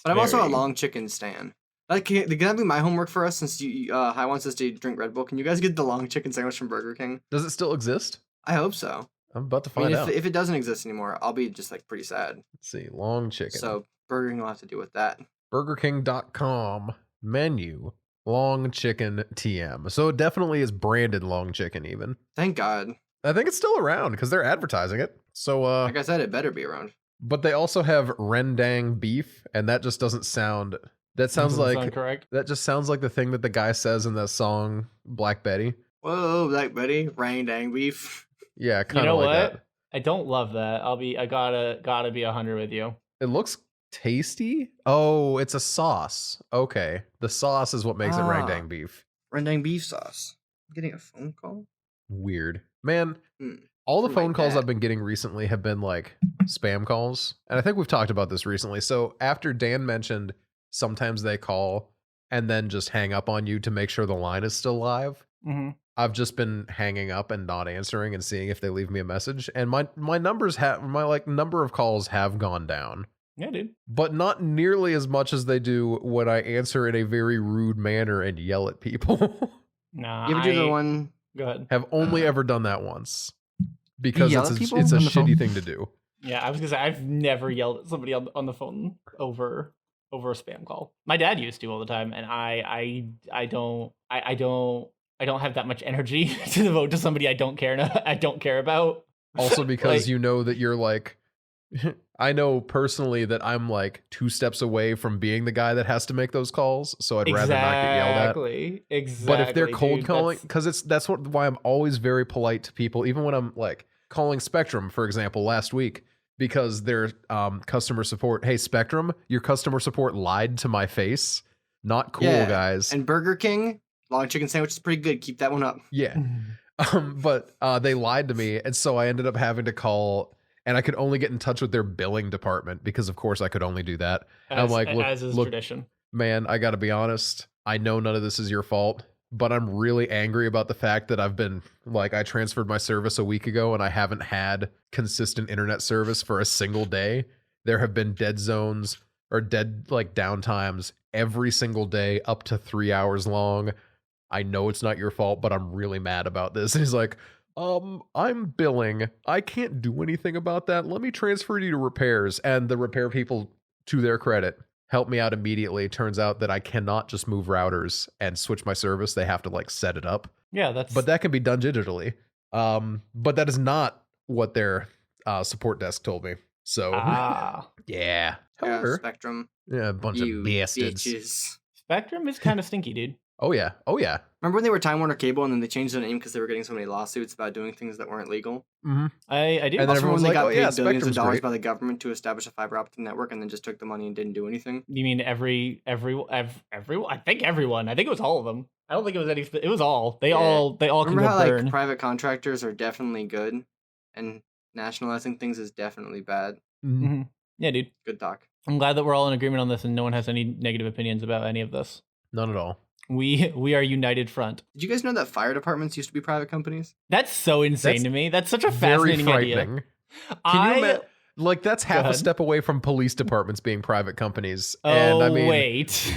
Speaker 1: But I'm also a long chicken stan. Like, can that be my homework for us since High wants us to drink Red Bull? Can you guys get the long chicken sandwich from Burger King?
Speaker 3: Does it still exist?
Speaker 1: I hope so.
Speaker 3: I'm about to
Speaker 1: I mean,
Speaker 3: find out.
Speaker 1: if it doesn't exist anymore, I'll be just like pretty sad.
Speaker 3: Let's see, long chicken.
Speaker 1: So Burger King will have to deal with that.
Speaker 3: BurgerKing.com menu, long chicken TM. So it definitely is branded long chicken even.
Speaker 1: Thank God.
Speaker 3: I think it's still around because they're advertising it. So,
Speaker 1: Like I said, it better be around.
Speaker 3: but they also have rendang beef, and that just doesn't sound. That sounds
Speaker 2: Doesn't
Speaker 3: like
Speaker 2: sound correct.
Speaker 3: that just sounds like the thing that the guy says in that song Black Betty.
Speaker 1: Whoa, Black Betty, rang dang beef.
Speaker 3: Yeah,
Speaker 2: You
Speaker 3: kind
Speaker 2: know
Speaker 3: of like
Speaker 2: what?
Speaker 3: that.
Speaker 2: I don't love that. I gotta be 100 with you.
Speaker 3: It looks tasty. Oh, it's a sauce. Okay, the sauce is what makes it
Speaker 1: Ah.
Speaker 3: rendang beef.
Speaker 1: Rang dang beef sauce. I'm getting a phone call?
Speaker 3: Weird, man.
Speaker 1: Hmm.
Speaker 3: All the
Speaker 1: From my
Speaker 3: phone calls
Speaker 1: dad.
Speaker 3: I've been getting recently have been like spam calls. And I think we've talked about this recently. So after Dan mentioned sometimes they call and then just hang up on you to make sure the line is still live,
Speaker 2: Mm-hmm.
Speaker 3: I've just been hanging up and not answering and seeing if they leave me a message. And my numbers have my like number of calls have gone down,
Speaker 2: Yeah, dude.
Speaker 3: but not nearly as much as they do when I answer in a very rude manner and yell at people.
Speaker 2: Nah.
Speaker 1: You ever do the one?
Speaker 2: Go ahead.
Speaker 3: Have only ever done that once. Because
Speaker 1: yell
Speaker 3: it's
Speaker 1: at
Speaker 3: a,
Speaker 1: people
Speaker 3: it's a
Speaker 1: on the phone?
Speaker 3: shitty thing to do.
Speaker 2: Yeah, I was gonna say I've never yelled at somebody on the phone over a spam call. My dad used to all the time, and I don't have that much energy to devote to somebody I don't care about.
Speaker 3: Also because
Speaker 2: Like-
Speaker 3: you know that you're like I know personally that I'm like 2 steps away from being the guy that has to make those calls, so I'd rather not get yelled at.
Speaker 2: Exactly.
Speaker 3: But if they're cold
Speaker 2: dude,
Speaker 3: calling,
Speaker 2: that's-
Speaker 3: because that's why I'm always very polite to people, even when I'm like calling Spectrum, for example, last week, because their customer support, hey Spectrum, your customer support lied to my face. Not cool,
Speaker 1: Yeah,
Speaker 3: guys.
Speaker 1: And Burger King, long chicken sandwich is pretty good. Keep that one up.
Speaker 3: Yeah. But they lied to me, and so I ended up having to call. and I could only get in touch with their billing department because, of course, I could only do that. And I'm like,
Speaker 2: as is
Speaker 3: look,
Speaker 2: tradition.
Speaker 3: man, I got to be honest. I know none of this is your fault, but I'm really angry about the fact that I transferred my service a week ago and I haven't had consistent internet service for a single day. There have been dead zones or dead downtimes every single day, up to 3 hours long. I know it's not your fault, but I'm really mad about this. And he's like, I'm billing. I can't do anything about that. Let me transfer you to repairs. And the repair people, to their credit, helped me out immediately. Turns out that I cannot just move routers and switch my service. They have to set it up.
Speaker 2: Yeah,
Speaker 3: but that can be done digitally. But that is not what their support desk told me. So yeah.
Speaker 1: Yeah,
Speaker 3: However,
Speaker 1: Spectrum.
Speaker 3: yeah, a bunch of bastards.
Speaker 1: Bitches.
Speaker 2: Spectrum is kind of stinky, dude.
Speaker 3: Oh yeah.
Speaker 1: Remember when they were Time Warner Cable and then they changed their name because they were getting so many lawsuits about doing things that weren't legal?
Speaker 3: Mm-hmm.
Speaker 2: I do.
Speaker 3: And then
Speaker 1: Also,
Speaker 3: everyone's
Speaker 1: when they
Speaker 3: like,
Speaker 1: got
Speaker 3: oh
Speaker 1: paid
Speaker 3: yeah,
Speaker 1: billions of
Speaker 3: Spectrum's
Speaker 1: dollars
Speaker 3: great.
Speaker 1: by the government to establish a fiber optic network and then just took the money and didn't do anything.
Speaker 2: You mean everyone? I think everyone. I think it was all of them. I don't think it was any. It was all. They all can
Speaker 1: Remember
Speaker 2: go
Speaker 1: how
Speaker 2: burn.
Speaker 1: private contractors are definitely good, and nationalizing things is definitely bad.
Speaker 2: Mm-hmm. Yeah, dude.
Speaker 1: Good talk.
Speaker 2: I'm glad that we're all in agreement on this, and no one has any negative opinions about any of this.
Speaker 3: None at all.
Speaker 2: We are united front.
Speaker 1: Did you guys know that fire departments used to be private companies?
Speaker 2: That's so insane
Speaker 3: That's
Speaker 2: to me. That's such a
Speaker 3: Very
Speaker 2: fascinating
Speaker 3: frightening.
Speaker 2: idea.
Speaker 3: Can you imagine? That's half a
Speaker 2: ahead.
Speaker 3: step away from police departments being private companies.
Speaker 2: Oh,
Speaker 3: And I mean,
Speaker 2: wait.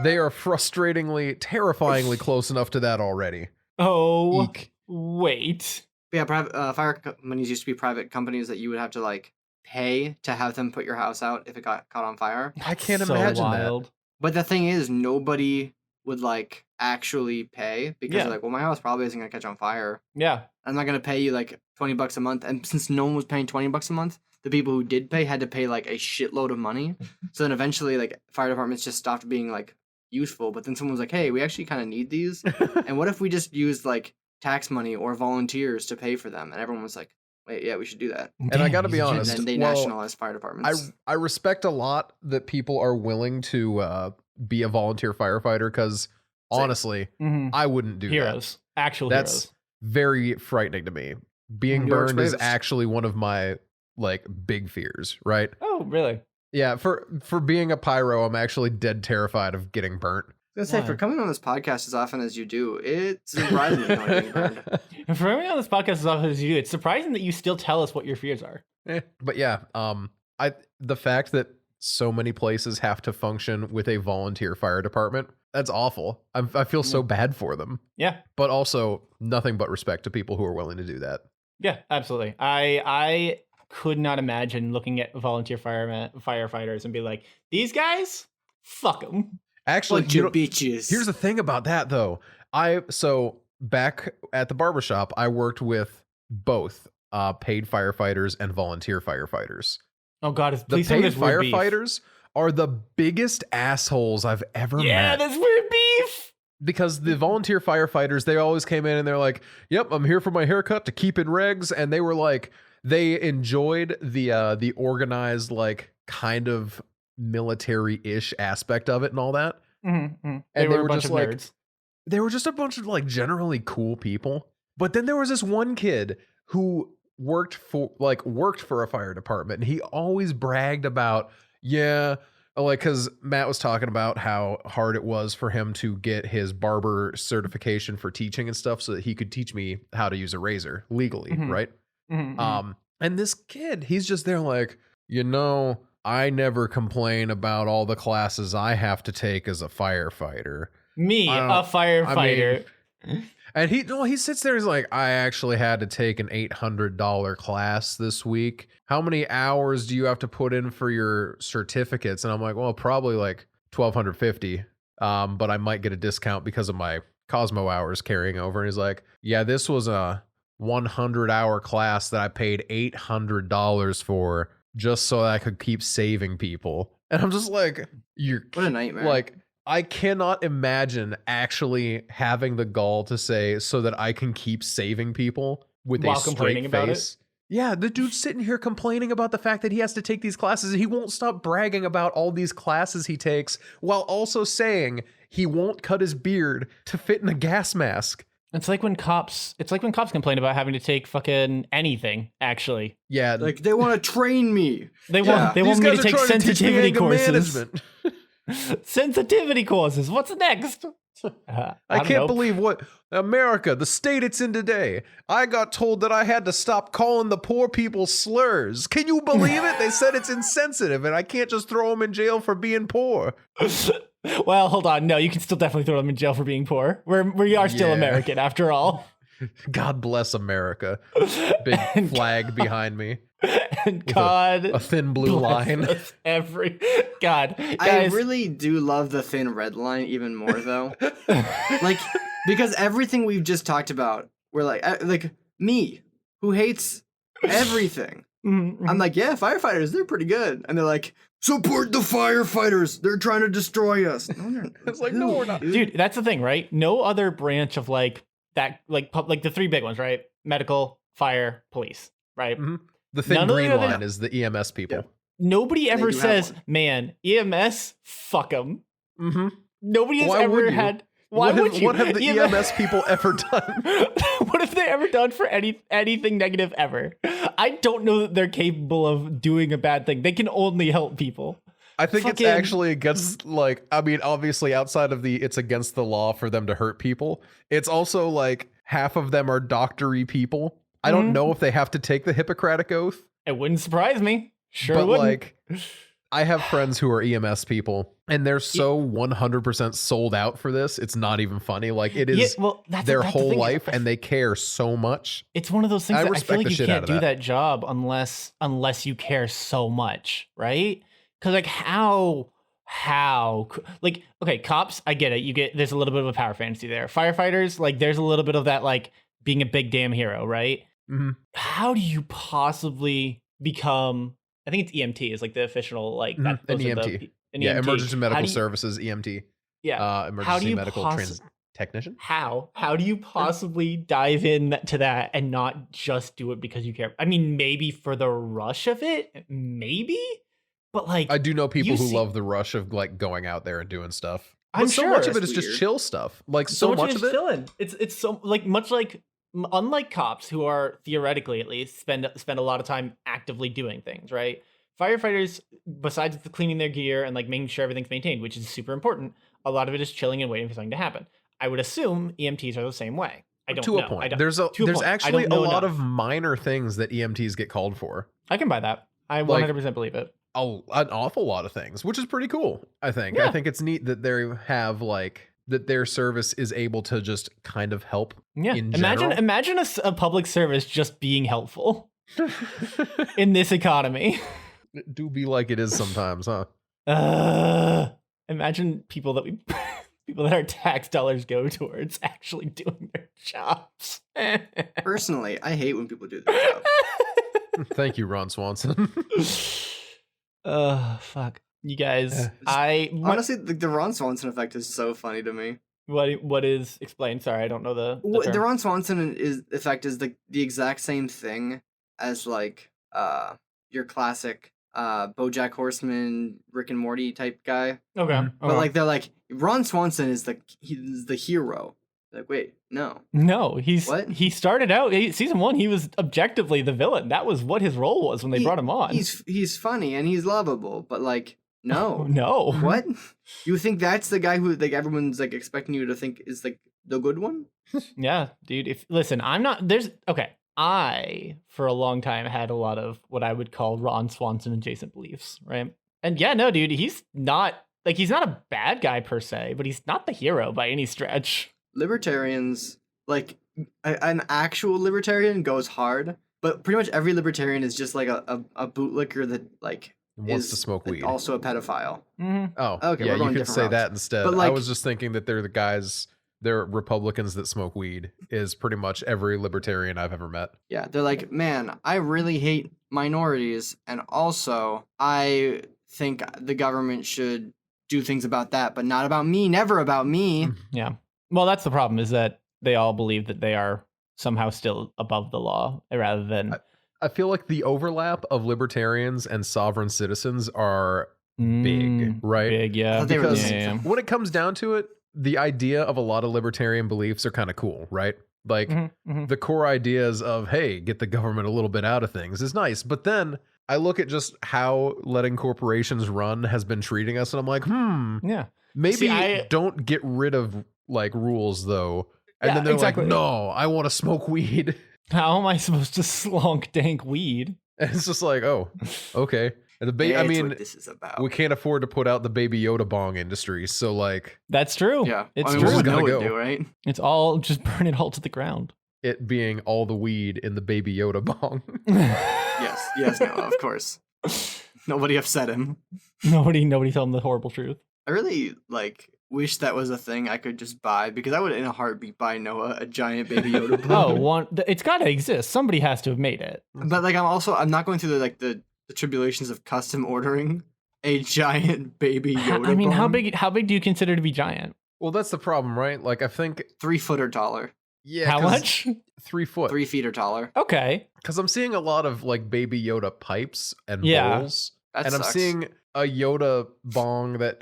Speaker 3: they are frustratingly, terrifyingly close enough to that already.
Speaker 2: Oh,
Speaker 3: Eek.
Speaker 2: wait.
Speaker 1: Yeah, private fire companies used to be private companies that you would have to pay to have them put your house out if it got caught on fire.
Speaker 3: I can't
Speaker 2: So
Speaker 3: imagine
Speaker 2: wild.
Speaker 1: But the thing is, nobody would actually pay because
Speaker 2: Yeah.
Speaker 1: they're like, well, my house probably isn't gonna catch on fire.
Speaker 2: Yeah.
Speaker 1: I'm not gonna pay you $20 a month. And since no one was paying $20 a month, the people who did pay had to pay a shitload of money. So then eventually fire departments just stopped being useful. But then someone was like, hey, we actually kind of need these.
Speaker 3: that.
Speaker 1: And what if we just used tax money or volunteers to pay for them? And everyone was like, wait, yeah, we should do that.
Speaker 3: And I gotta be
Speaker 2: Damn,
Speaker 1: And
Speaker 3: honest,
Speaker 1: then they
Speaker 3: well,
Speaker 1: nationalized fire departments.
Speaker 3: I respect a lot that people are willing to be a volunteer firefighter because honestly,
Speaker 2: Mhm.
Speaker 3: I wouldn't do that.
Speaker 2: Heroes. Actual
Speaker 3: That's
Speaker 2: heroes.
Speaker 3: very frightening to me. Being
Speaker 1: New York's
Speaker 3: burned is
Speaker 1: bravest.
Speaker 3: actually one of my big fears, right?
Speaker 2: Oh, really?
Speaker 3: Yeah, for being a pyro, I'm actually dead terrified of getting burnt.
Speaker 1: I was gonna say, for
Speaker 2: Why?
Speaker 1: coming on this podcast as often as you do, it's surprising me not getting burned.
Speaker 2: And for everyone on this podcast as often as you do, it's surprising that you still tell us what your fears are.
Speaker 3: But yeah, the fact that so many places have to function with a volunteer fire department, that's awful. I feel so bad for them.
Speaker 2: Yeah.
Speaker 3: But also nothing but respect to people who are willing to do that.
Speaker 2: Yeah, absolutely. I could not imagine looking at volunteer firefighters and be like, these guys, fuck them.
Speaker 3: Actually,
Speaker 1: Bunch of bitches.
Speaker 3: here's the thing about that though. So back at the barbershop, I worked with both paid firefighters and volunteer firefighters.
Speaker 2: Oh God,
Speaker 3: The
Speaker 2: please tell me
Speaker 3: paid
Speaker 2: there's weird beef.
Speaker 3: firefighters are the biggest assholes I've ever
Speaker 2: Yeah,
Speaker 3: met.
Speaker 2: there's weird beef.
Speaker 3: Because the volunteer firefighters, they always came in and they're like, yep, I'm here for my haircut to keep in regs. And they were like, they enjoyed the organized, kind of military-ish aspect of it and all that.
Speaker 2: Mm-hmm.
Speaker 3: And
Speaker 2: They were a bunch
Speaker 3: just
Speaker 2: of nerds.
Speaker 3: they were just a bunch of generally cool people. But then there was this one kid who worked for a fire department, and he always bragged about, yeah, because Matt was talking about how hard it was for him to get his barber certification for teaching and stuff so that he could teach me how to use a razor legally,
Speaker 2: Mhm.
Speaker 3: right?
Speaker 2: Mm-hmm.
Speaker 3: And this kid, he's just there I never complain about all the classes I have to take as a firefighter.
Speaker 2: Me,
Speaker 3: I
Speaker 2: a
Speaker 3: don't-
Speaker 2: firefighter.
Speaker 3: And he sits there, he's like, I actually had to take an $800 class this week. How many hours do you have to put in for your certificates? And I'm like, well, probably $1,250. But I might get a discount because of my Cosmo hours carrying over. And he's like, yeah, this was a 100-hour class that I paid $800 for just so I could keep saving people. And I'm just like,
Speaker 1: What a nightmare.
Speaker 3: I cannot imagine actually having the gall to say so that I can keep saving people with
Speaker 2: While
Speaker 3: a straight
Speaker 2: complaining about it?
Speaker 3: face. Yeah, the dude's sitting here complaining about the fact that he has to take these classes. He won't stop bragging about all these classes he takes while also saying he won't cut his beard to fit in a gas mask.
Speaker 2: It's like when cops complain about having to take fucking anything, actually.
Speaker 3: Yeah,
Speaker 1: Like they want to train me.
Speaker 2: They
Speaker 1: Yeah.
Speaker 2: want me to take
Speaker 3: trying to teach me
Speaker 2: sensitivity
Speaker 3: anger
Speaker 2: courses.
Speaker 3: management.
Speaker 2: Sensitivity courses. What's next?
Speaker 3: I
Speaker 2: don't
Speaker 3: can't
Speaker 2: know.
Speaker 3: believe what America, the state it's in today. I got told that I had to stop calling the poor people slurs. Can you believe it? They said it's insensitive and I can't just throw them in jail for being poor.
Speaker 2: Well, hold on. No, you can still definitely throw them in jail for being poor. We are still
Speaker 3: Yeah.
Speaker 2: American after all.
Speaker 3: God bless America. Big
Speaker 2: And
Speaker 3: flag behind me.
Speaker 2: And
Speaker 3: With
Speaker 2: God,
Speaker 3: a thin blue
Speaker 2: bless
Speaker 3: line.
Speaker 2: us God,
Speaker 1: I
Speaker 2: guys.
Speaker 1: really do love the thin red line even more though. Like because everything we've just talked about, we're like me who hates everything.
Speaker 2: Mhm.
Speaker 1: I'm like, yeah, firefighters, they're pretty good. And they're like, support the firefighters. They're trying to destroy us. No, they're,
Speaker 3: It's like, no, we're not.
Speaker 2: Dude, that's the thing, right? No other branch of like that, like the three big ones, right? Medical, fire, police, right?
Speaker 3: Mhm. The thin
Speaker 2: None of the
Speaker 3: green
Speaker 2: other-
Speaker 3: line is the EMS people.
Speaker 1: Yeah.
Speaker 2: Nobody
Speaker 1: They
Speaker 2: ever
Speaker 1: do have
Speaker 2: says,
Speaker 1: one.
Speaker 2: "Man, EMS, fuck them."
Speaker 3: Mm-hmm.
Speaker 2: Nobody has
Speaker 3: Why
Speaker 2: ever
Speaker 3: would you?
Speaker 2: had. Why would you?
Speaker 3: What have the EMS people ever done?
Speaker 2: What have they ever done for anything negative ever? I don't know that they're capable of doing a bad thing. They can only help people.
Speaker 3: I think it's
Speaker 2: Fucking-
Speaker 3: actually against, like, I mean, obviously outside of it's against the law for them to hurt people. It's also like half of them are doctory people. I don't
Speaker 2: Mhm.
Speaker 3: know if they have to take the Hippocratic Oath,
Speaker 2: It wouldn't surprise me. Sure
Speaker 3: but
Speaker 2: wouldn't.
Speaker 3: like, I have friends who are EMS people and they're so 100% sold out for this. It's not even funny. Like, it is
Speaker 2: well, that's
Speaker 3: their
Speaker 2: that's the
Speaker 3: whole
Speaker 2: thing is,
Speaker 3: life and they care so much.
Speaker 2: it's one of those things
Speaker 3: I
Speaker 2: that I
Speaker 3: respect
Speaker 2: feel like
Speaker 3: the
Speaker 2: you
Speaker 3: shit out
Speaker 2: can't
Speaker 3: of
Speaker 2: do
Speaker 3: that.
Speaker 2: that job unless you care so much, right? Because like like, okay, cops, I get it. There's a little bit of a power fantasy there. Firefighters, like there's a little bit of that, like being a big damn hero, right?
Speaker 3: Mhm.
Speaker 2: How do you possibly become? I think it's EMT is like the official like
Speaker 3: Mhm.
Speaker 2: that.
Speaker 3: An
Speaker 2: those are the-
Speaker 3: EMT.
Speaker 2: an
Speaker 3: Yeah,
Speaker 2: EMT.
Speaker 3: emergency
Speaker 2: How
Speaker 3: medical
Speaker 2: do you-
Speaker 3: services, EMT.
Speaker 2: Yeah. How do
Speaker 3: Emergency
Speaker 2: you
Speaker 3: medical technician.
Speaker 2: How do you possibly dive in to that and not just do it because you care? I mean, maybe for the rush of it, maybe, but like
Speaker 3: I do know people
Speaker 2: you
Speaker 3: who
Speaker 2: see-
Speaker 3: love the rush of like going out there and doing stuff.
Speaker 2: I'm
Speaker 3: But so
Speaker 2: sure
Speaker 3: much of it
Speaker 1: it's
Speaker 3: is just
Speaker 1: weird.
Speaker 3: chill stuff. Like
Speaker 2: so
Speaker 3: much of it.
Speaker 2: chilling. It's so like much like unlike cops who are theoretically at least spend a lot of time actively doing things, right? Firefighters, besides the cleaning their gear and like making sure everything's maintained, which is super important, a lot of it is chilling and waiting for something to happen. I would assume EMTs are the same way. I don't
Speaker 3: To
Speaker 2: know.
Speaker 3: a point.
Speaker 2: I don't,
Speaker 3: There's
Speaker 2: to a
Speaker 3: there's
Speaker 2: point. I
Speaker 3: actually
Speaker 2: don't
Speaker 3: a
Speaker 2: know
Speaker 3: lot
Speaker 2: enough.
Speaker 3: of minor things that EMTs get called for.
Speaker 2: I can buy that. I
Speaker 3: Like-
Speaker 2: 100% believe it.
Speaker 3: An awful lot of things, which is pretty cool. I think.
Speaker 2: Yeah.
Speaker 3: I think it's neat that they have like that their service is able to just kind of help.
Speaker 2: Yeah.
Speaker 3: In general.
Speaker 2: Imagine a public service just being helpful in this economy.
Speaker 3: It do be like it is sometimes, huh?
Speaker 2: Imagine people that our tax dollars go towards actually doing their jobs.
Speaker 1: Personally, I hate when people do their job.
Speaker 3: Thank you, Ron Swanson.
Speaker 2: Fuck. You guys,
Speaker 3: Yeah.
Speaker 1: Honestly, the Ron Swanson effect is so funny to me.
Speaker 2: what is explained? Sorry, I don't know the
Speaker 1: The
Speaker 2: term.
Speaker 1: Ron Swanson effect is the exact same thing as like your classic BoJack Horseman, Rick and Morty type guy.
Speaker 2: Okay.
Speaker 1: But like they're like Ron Swanson is he's the hero. Like wait, no.
Speaker 2: no,
Speaker 1: What?
Speaker 2: he started out season 1. He was objectively the villain. That was what his role was when they brought him on.
Speaker 1: He's funny and he's lovable, but like no.
Speaker 2: no.
Speaker 1: What? You think that's the guy who like everyone's like expecting you to think is like the good one?
Speaker 2: Yeah, dude. I for a long time had a lot of what I would call Ron Swanson adjacent beliefs, right? And yeah, no, dude, he's not a bad guy per se, but he's not the hero by any stretch.
Speaker 1: Libertarians, like an actual libertarian goes hard, but pretty much every libertarian is just like a bootlicker that like
Speaker 3: Wants
Speaker 1: is
Speaker 3: to smoke weed.
Speaker 1: also a pedophile.
Speaker 2: Mm-hmm.
Speaker 3: Oh,
Speaker 1: Okay,
Speaker 3: yeah,
Speaker 1: we're
Speaker 3: you
Speaker 1: going
Speaker 3: could
Speaker 1: different
Speaker 3: say
Speaker 1: routes.
Speaker 3: that instead.
Speaker 1: But,
Speaker 3: I
Speaker 1: like-
Speaker 3: was just thinking that they're Republicans that smoke weed is pretty much every libertarian I've ever met.
Speaker 1: Yeah, they're like, man, I really hate minorities, and also I think the government should do things about that, but not about me, never about me.
Speaker 2: Yeah. Well, that's the problem, is that they all believe that they are somehow still above the law rather than
Speaker 3: I feel like the overlap of libertarians and sovereign citizens are big, right?
Speaker 2: Big, yeah.
Speaker 1: thought they were the
Speaker 3: Because
Speaker 1: same
Speaker 2: yeah.
Speaker 3: when it comes down to it, the idea of a lot of libertarian beliefs are kind of cool, right? Like the core ideas of, hey, get the government a little bit out of things is nice. But then I look at just how letting corporations run has been treating us, and I'm like,
Speaker 2: Yeah.
Speaker 3: maybe
Speaker 2: See,
Speaker 3: don't get rid of like rules though. And
Speaker 2: Yeah,
Speaker 3: then they're
Speaker 2: exactly.
Speaker 3: like, no, I want to smoke weed.
Speaker 2: How am I supposed to slunk dank weed?
Speaker 3: And it's just like, oh, okay. And I
Speaker 1: That's
Speaker 3: mean,
Speaker 1: what this is about.
Speaker 3: we can't afford to put out the Baby Yoda bong industry, so like
Speaker 2: That's true.
Speaker 1: Yeah,
Speaker 2: It's
Speaker 1: I mean,
Speaker 2: true.
Speaker 1: what would
Speaker 3: gotta
Speaker 1: Noah
Speaker 3: go.
Speaker 1: do, right?
Speaker 2: It's all just burn it all to the ground.
Speaker 3: it being all the weed in the Baby Yoda bong.
Speaker 1: Yes, Noah, of course. Nobody upset him.
Speaker 2: Nobody told him the horrible truth.
Speaker 1: I really wish that was a thing I could just buy, because I would in a heartbeat buy Noah a giant Baby Yoda bong.
Speaker 2: It's got to exist. Somebody has to have made it.
Speaker 1: But I'm not going through the tribulations of custom ordering a giant Baby Yoda.
Speaker 2: I mean,
Speaker 1: bong.
Speaker 2: how big do you consider to be giant?
Speaker 3: Well, that's the problem, right? Like, I think
Speaker 1: 3 foot or taller,
Speaker 3: yeah.
Speaker 2: How
Speaker 3: 'cause
Speaker 2: much?
Speaker 3: 3 foot.
Speaker 1: 3 feet or taller.
Speaker 2: Okay.
Speaker 3: Because I'm seeing a lot of like Baby Yoda pipes and
Speaker 2: Yeah.
Speaker 3: bowls,
Speaker 1: That
Speaker 3: and I'm
Speaker 1: sucks.
Speaker 3: seeing a Yoda bong that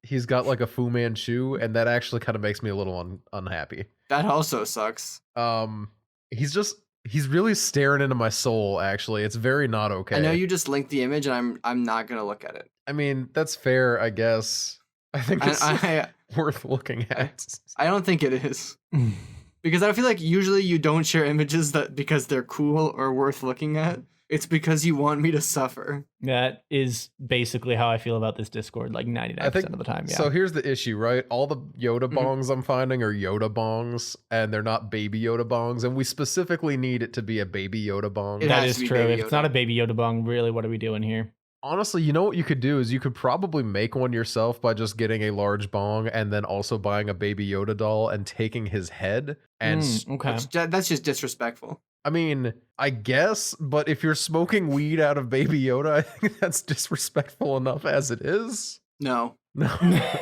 Speaker 3: he's got like a Fu Manchu, and that actually kind of makes me a little unhappy.
Speaker 1: That also sucks.
Speaker 3: He's really staring into my soul. Actually, it's very not okay.
Speaker 1: I know you just linked the image, and I'm not gonna look at it.
Speaker 3: I mean, that's fair, I guess. I think it's
Speaker 1: I
Speaker 3: worth looking at.
Speaker 1: I don't think it is. Because I feel like usually you don't share images that because they're cool or worth looking at. It's because you want me to suffer.
Speaker 2: That is basically how I feel about this Discord, like 99% of the time. Yeah.
Speaker 3: So here's the issue, right? All the Yoda bongs I'm finding are Yoda bongs, and they're not Baby Yoda bongs, and we specifically need it to be a Baby Yoda bong.
Speaker 1: It
Speaker 2: that
Speaker 1: has
Speaker 2: is
Speaker 1: to be
Speaker 2: true.
Speaker 1: Baby
Speaker 2: If it's
Speaker 1: Yoda.
Speaker 2: not a Baby Yoda bong, really, what are we doing here?
Speaker 3: Honestly, you know what you could do is you could probably make one yourself by just getting a large bong and then also buying a Baby Yoda doll and taking his head and
Speaker 2: Okay.
Speaker 1: That's just disrespectful.
Speaker 3: I mean, I guess, but if you're smoking weed out of Baby Yoda, I think that's disrespectful enough as it is.
Speaker 1: No.
Speaker 3: No.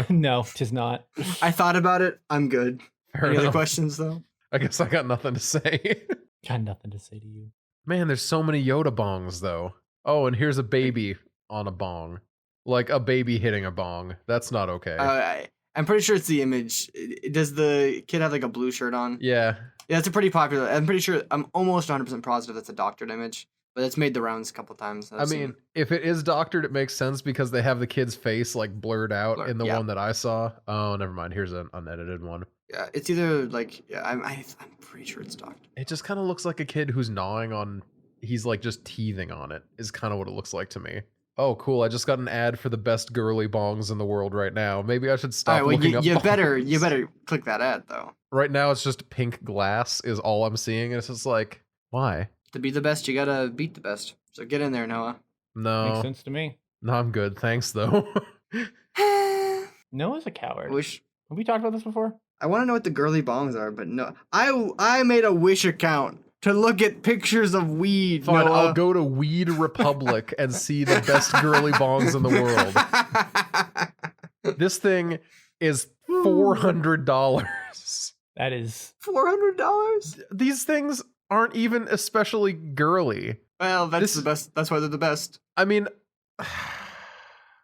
Speaker 2: No, tis not.
Speaker 1: I thought about it. I'm good.
Speaker 3: Fair
Speaker 1: Any other
Speaker 3: enough.
Speaker 1: questions, though?
Speaker 3: I guess I got nothing to say.
Speaker 2: Got nothing to say to you.
Speaker 3: Man, there's so many Yoda bongs, though. Oh, and here's a baby on a bong. Like a baby hitting a bong. That's not okay.
Speaker 1: I'm pretty sure it's the image. Does the kid have like a blue shirt on?
Speaker 3: Yeah.
Speaker 1: Yeah, it's a pretty popular. I'm pretty sure. I'm almost 100% positive that's a doctored image, but it's made the rounds a couple times.
Speaker 3: I mean, if it is doctored, it makes sense because they have the kid's face like blurred out in the one that I saw. Oh, never mind. Here's an unedited one.
Speaker 1: Yeah, it's either I'm pretty sure it's doctored.
Speaker 3: It just kind of looks like a kid who's gnawing on. He's like just teething on it. Is kind of what it looks like to me. Oh, cool! I just got an ad for the best girly bongs in the world right now. Maybe I should stop looking up.
Speaker 1: You
Speaker 3: bongs.
Speaker 1: better click that ad though.
Speaker 3: Right now, it's just pink glass is all I'm seeing, and it's just like, why?
Speaker 1: To be the best, you gotta beat the best. So get in there, Noah.
Speaker 3: No,
Speaker 2: Makes sense to me.
Speaker 3: no, I'm good. Thanks though.
Speaker 2: Noah's a coward.
Speaker 1: Wish.
Speaker 2: Have we talked about this before?
Speaker 1: I want to know what the girly bongs are, but no. I made a Wish account to look at pictures of weed.
Speaker 3: Fine,
Speaker 1: Noah.
Speaker 3: I'll go to Weed Republic and see the best girly bongs in the world. This thing is $400.
Speaker 2: That is.
Speaker 1: $400.
Speaker 3: These things aren't even especially girly.
Speaker 1: Well, that's the best. That's why they're the best.
Speaker 3: I mean,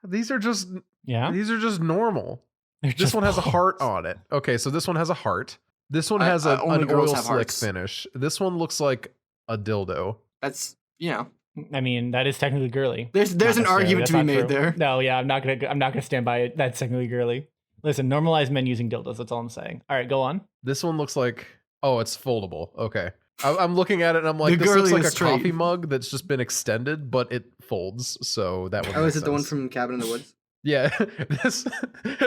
Speaker 3: these are just
Speaker 2: Yeah.
Speaker 3: these are just normal.
Speaker 2: They're
Speaker 3: This
Speaker 2: just
Speaker 3: one has a heart
Speaker 2: balls.
Speaker 3: on it. Okay, so this one has a heart. This one
Speaker 1: I-
Speaker 3: has
Speaker 1: only
Speaker 3: an
Speaker 1: girls
Speaker 3: oil
Speaker 1: have
Speaker 3: slick
Speaker 1: hearts.
Speaker 3: finish. This one looks like a dildo.
Speaker 1: That's
Speaker 2: I mean, that is technically girly.
Speaker 1: There's
Speaker 2: Not
Speaker 1: an argument to be
Speaker 2: necessarily.
Speaker 1: made
Speaker 2: That's not
Speaker 1: there.
Speaker 2: true. No, yeah, I'm not gonna stand by it. That's technically girly. Listen, normalize men using dildos. That's all I'm saying. All right, go on.
Speaker 3: This one looks like it's foldable. Okay, I'm looking at it and I'm like,
Speaker 1: The
Speaker 3: this looks
Speaker 1: girly
Speaker 3: like a
Speaker 1: is straight.
Speaker 3: coffee mug that's just been extended, but it folds. So that one.
Speaker 1: Oh,
Speaker 3: makes
Speaker 1: is it the one
Speaker 3: sense.
Speaker 1: from Cabin in the Woods?
Speaker 3: Yeah,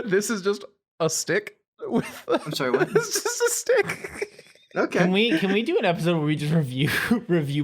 Speaker 3: this is just a stick. With
Speaker 1: I'm sorry, what?
Speaker 3: It's just a stick.
Speaker 1: Okay.
Speaker 2: Can we do an episode where we just review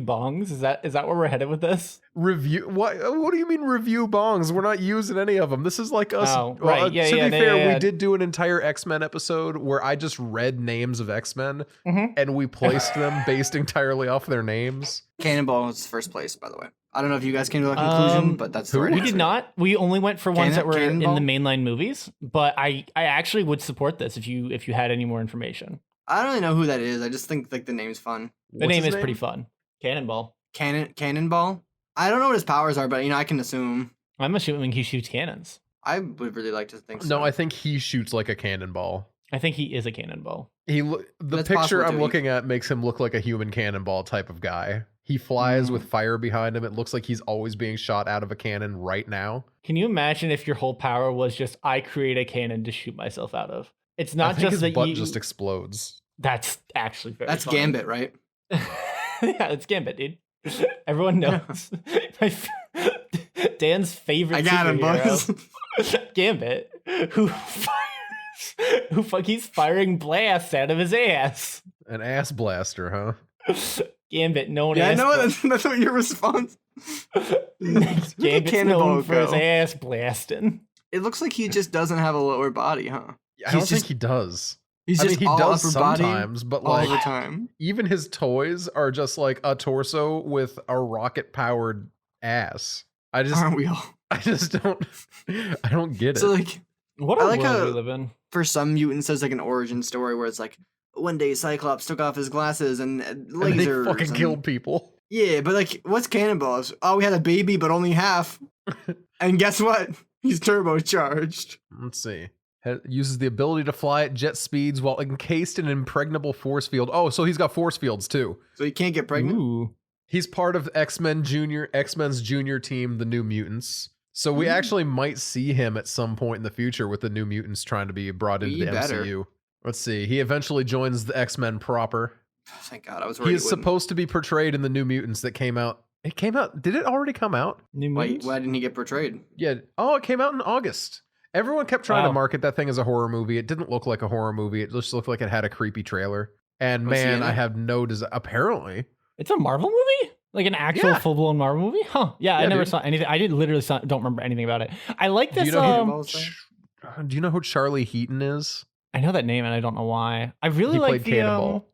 Speaker 2: bongs? Is that where we're headed with this?
Speaker 3: Review what do you mean review bongs? We're not using any of them. This is like us.
Speaker 2: Oh, right. Yeah,
Speaker 3: to
Speaker 2: yeah,
Speaker 3: be
Speaker 2: yeah,
Speaker 3: fair,
Speaker 2: yeah.
Speaker 3: we did do an entire X-Men episode where I just read names of X-Men and we placed them based entirely off their names.
Speaker 1: Cannonball was first place, by the way. I don't know if you guys came to a conclusion, but that's the
Speaker 3: who?
Speaker 1: right
Speaker 2: We
Speaker 1: answer.
Speaker 2: did not. We only went for ones that were in the
Speaker 1: Cannonball?
Speaker 2: mainline movies. But I actually would support this if you had any more information.
Speaker 1: I don't really know who that is. I just think the name's fun.
Speaker 2: The
Speaker 3: What's
Speaker 2: name
Speaker 3: his
Speaker 2: is pretty fun. Cannonball.
Speaker 1: Cannonball. I don't know what his powers are, but I can assume.
Speaker 2: I'm assuming he shoots cannons.
Speaker 1: I would really like to think so.
Speaker 3: No, I think he shoots like a cannonball.
Speaker 2: I think he is a cannonball.
Speaker 3: The
Speaker 1: That's
Speaker 3: picture
Speaker 1: possible,
Speaker 3: I'm
Speaker 1: too.
Speaker 3: looking at makes him look like a human cannonball type of guy. He flies with fire behind him. It looks like he's always being shot out of a cannon right now.
Speaker 2: Can you imagine if your whole power was just I create a cannon to shoot myself out of? It's not
Speaker 3: I think
Speaker 2: just
Speaker 3: his
Speaker 2: that
Speaker 3: butt
Speaker 2: you.
Speaker 3: just explodes.
Speaker 2: That's actually very.
Speaker 1: That's
Speaker 2: funny.
Speaker 1: Gambit, right?
Speaker 2: Yeah, it's Gambit, dude. Everyone knows. Dan's favorite.
Speaker 1: I got him,
Speaker 2: superhero,
Speaker 1: boys.
Speaker 2: Gambit, he's firing blasts out of his ass.
Speaker 3: An ass blaster, huh?
Speaker 2: Gambit, known
Speaker 1: Yeah, I
Speaker 2: as
Speaker 1: know that's what your response.
Speaker 2: Gambit's known for his ass blasting.
Speaker 1: It looks like he just doesn't have a lower body, huh?
Speaker 3: I don't think he does.
Speaker 1: He's
Speaker 3: I
Speaker 1: just
Speaker 3: mean, he
Speaker 1: all
Speaker 3: does
Speaker 1: upper body
Speaker 3: sometimes, but
Speaker 1: all
Speaker 3: like
Speaker 1: the time.
Speaker 3: even his toys are just like a torso with a rocket-powered ass.
Speaker 1: Aren't we all?
Speaker 3: I don't get it.
Speaker 1: So like,
Speaker 2: What
Speaker 1: I
Speaker 2: a
Speaker 1: like
Speaker 2: world
Speaker 1: how-
Speaker 2: we live in.
Speaker 1: for some mutants, there's like an origin story where it's like one day Cyclops took off his glasses and lasers.
Speaker 3: And they fucking killed people.
Speaker 1: Yeah, but like, what's cannonballs? Oh, we had a baby, but only half. And guess what? He's turbocharged.
Speaker 3: Let's see. Uses the ability to fly at jet speeds while encased in an impregnable force field. Oh, so he's got force fields too.
Speaker 1: So he can't get pregnant.
Speaker 2: Ooh.
Speaker 3: He's part of X-Men's junior team, the New Mutants. So we actually might see him at some point in the future with the New Mutants trying to be brought into
Speaker 1: We
Speaker 3: the
Speaker 1: better.
Speaker 3: MCU. Let's see. He eventually joins the X-Men proper.
Speaker 1: Thank God, I was worried.
Speaker 3: He is supposed to be portrayed in the New Mutants that came out. It came out. Did it already come out?
Speaker 2: New
Speaker 1: Why
Speaker 2: Mutants?
Speaker 1: didn't he get portrayed?
Speaker 3: Yeah. Oh, it came out in August. Everyone kept trying to
Speaker 2: Wow.
Speaker 3: market that thing as a horror movie. It didn't look like a horror movie. It just looked like it had a creepy trailer. And
Speaker 1: Was he
Speaker 3: man,
Speaker 1: in
Speaker 3: I
Speaker 1: it?
Speaker 3: have no desire. Apparently.
Speaker 2: It's a Marvel movie? Like an actual
Speaker 3: Yeah.
Speaker 2: full-blown Marvel movie? Huh. Yeah, I
Speaker 3: Yeah,
Speaker 2: never
Speaker 3: dude.
Speaker 2: saw anything. I did literally don't remember anything about it. I like
Speaker 3: Do
Speaker 2: this.
Speaker 3: you know
Speaker 1: Cannonballs thing?
Speaker 3: Do you know who Charlie Heaton is?
Speaker 2: I know that name and I don't know why. I really
Speaker 3: He
Speaker 2: like
Speaker 3: played
Speaker 2: the
Speaker 3: Cannonball.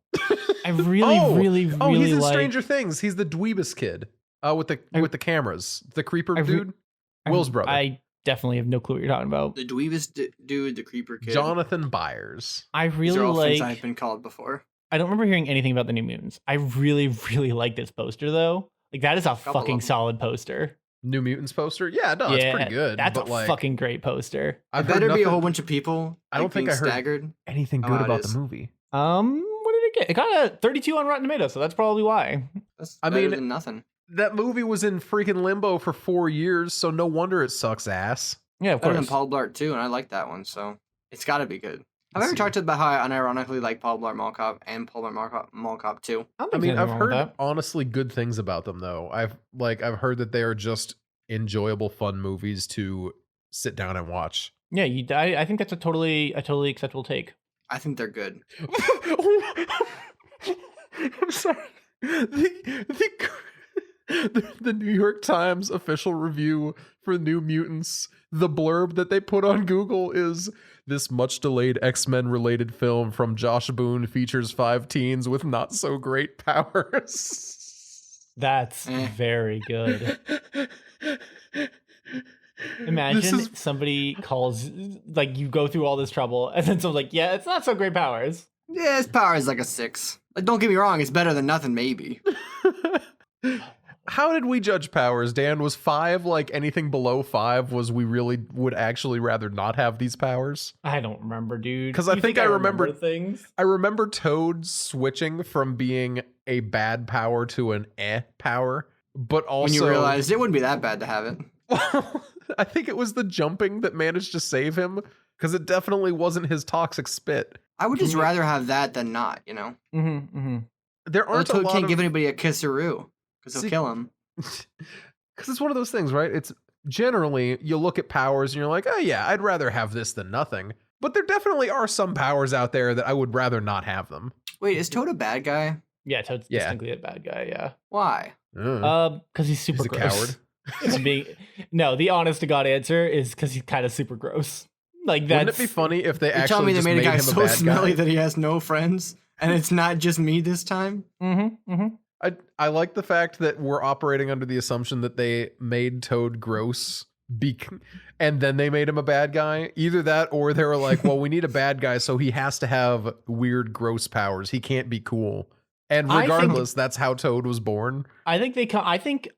Speaker 2: I really, really,
Speaker 3: Oh, he's
Speaker 2: really
Speaker 3: in
Speaker 2: like.
Speaker 3: Stranger Things. He's the dweebus kid. With the cameras. The creeper
Speaker 2: I re-
Speaker 3: dude. Will's brother.
Speaker 2: I definitely have no clue what you're talking about.
Speaker 1: The dweebus dude, the creeper kid.
Speaker 3: Jonathan Byers.
Speaker 2: I
Speaker 1: These
Speaker 2: really
Speaker 1: are all things
Speaker 2: like.
Speaker 1: I've been called before.
Speaker 2: I don't remember hearing anything about the New Mutants. I really, really like this poster though. Like that is a
Speaker 1: Couple of
Speaker 2: fucking
Speaker 1: them.
Speaker 2: solid poster.
Speaker 3: New Mutants poster? Yeah, no, it's pretty good.
Speaker 2: That's
Speaker 3: but
Speaker 2: a
Speaker 3: like,
Speaker 2: fucking great poster.
Speaker 3: I've
Speaker 1: It
Speaker 3: heard
Speaker 1: better be a
Speaker 3: nothing-
Speaker 1: whole bunch of people.
Speaker 3: I don't
Speaker 1: like,
Speaker 3: think
Speaker 1: being
Speaker 3: I heard
Speaker 1: staggered.
Speaker 3: anything
Speaker 1: Oh,
Speaker 3: good
Speaker 1: it
Speaker 3: about
Speaker 1: is.
Speaker 3: the movie.
Speaker 2: What did it get? It got a 32 on Rotten Tomatoes, so that's probably why.
Speaker 1: That's
Speaker 3: I
Speaker 1: better
Speaker 3: mean,
Speaker 1: than nothing.
Speaker 3: That movie was in freaking limbo for 4 years, so no wonder it sucks ass.
Speaker 2: Yeah, of
Speaker 1: Better than
Speaker 2: course.
Speaker 1: Paul Blart too, and I like that one, so it's got to be good. I've
Speaker 3: Let's
Speaker 1: ever
Speaker 3: see.
Speaker 1: talked about how I unironically like Paul Blart Mall Cop and Paul Blart Mall Cop 2.
Speaker 3: I mean, I've heard honestly good things about them though. I've heard that they are just enjoyable, fun movies to sit down and watch.
Speaker 2: Yeah, I think that's a totally acceptable take.
Speaker 1: I think they're good.
Speaker 3: I'm sorry. The New York Times official review for New Mutants, the blurb that they put on Google is, "This much delayed X-Men related film from Josh Boone features 5 teens with not so great powers."
Speaker 2: That's
Speaker 1: Eh.
Speaker 2: very good. Imagine somebody calls, like, you go through all this trouble, and then someone's like, yeah, it's not so great powers.
Speaker 1: Yeah, his power is like a 6. Like, don't get me wrong, it's better than nothing, maybe.
Speaker 3: How did we judge powers, Dan? Was 5 like anything below 5? Was we really would actually rather not have these powers?
Speaker 2: I don't remember, dude.
Speaker 3: 'Cause I
Speaker 2: You
Speaker 3: think I remember-
Speaker 2: things.
Speaker 3: I remember Toad switching from being a bad power to an power, but also
Speaker 1: When you realized it wouldn't be that bad to have it.
Speaker 3: I think it was the jumping that managed to save him, because it definitely wasn't his toxic spit.
Speaker 1: I would just
Speaker 2: Mhm.
Speaker 1: rather have that than not, you know?
Speaker 2: Mm-hmm, mm-hmm.
Speaker 3: There
Speaker 1: Or
Speaker 3: aren't a
Speaker 1: Toad
Speaker 3: lot
Speaker 1: can't
Speaker 3: of
Speaker 1: give anybody a kisseroo, because he'll
Speaker 3: See-
Speaker 1: kill him.
Speaker 3: because it's one of those things, right? It's generally you look at powers and you're like, oh yeah, I'd rather have this than nothing. But there definitely are some powers out there that I would rather not have them.
Speaker 1: Wait, is Toad a bad guy?
Speaker 2: Yeah, Toad's
Speaker 3: Yeah.
Speaker 2: distinctly a bad guy, yeah.
Speaker 1: Why?
Speaker 2: Because he's super
Speaker 3: He's a
Speaker 2: gross.
Speaker 3: coward.
Speaker 2: No, the honest to God answer is because he's kind of super gross. Like, that's...
Speaker 3: Wouldn't it be funny if they
Speaker 1: You're telling
Speaker 3: actually
Speaker 1: me they
Speaker 3: just
Speaker 1: made
Speaker 3: made
Speaker 1: a guy
Speaker 3: him a
Speaker 1: so
Speaker 3: bad
Speaker 1: smelly
Speaker 3: guy?
Speaker 1: that he has no friends, and it's not just me this time?
Speaker 2: Mm-hmm, mm-hmm.
Speaker 3: I like the fact that we're operating under the assumption that they made Toad gross and then they made him a bad guy. Either that or they were like, well, we need a bad guy, so he has to have weird, gross powers. He can't be cool. And
Speaker 2: I think-
Speaker 3: regardless, that's how Toad was born.
Speaker 2: I think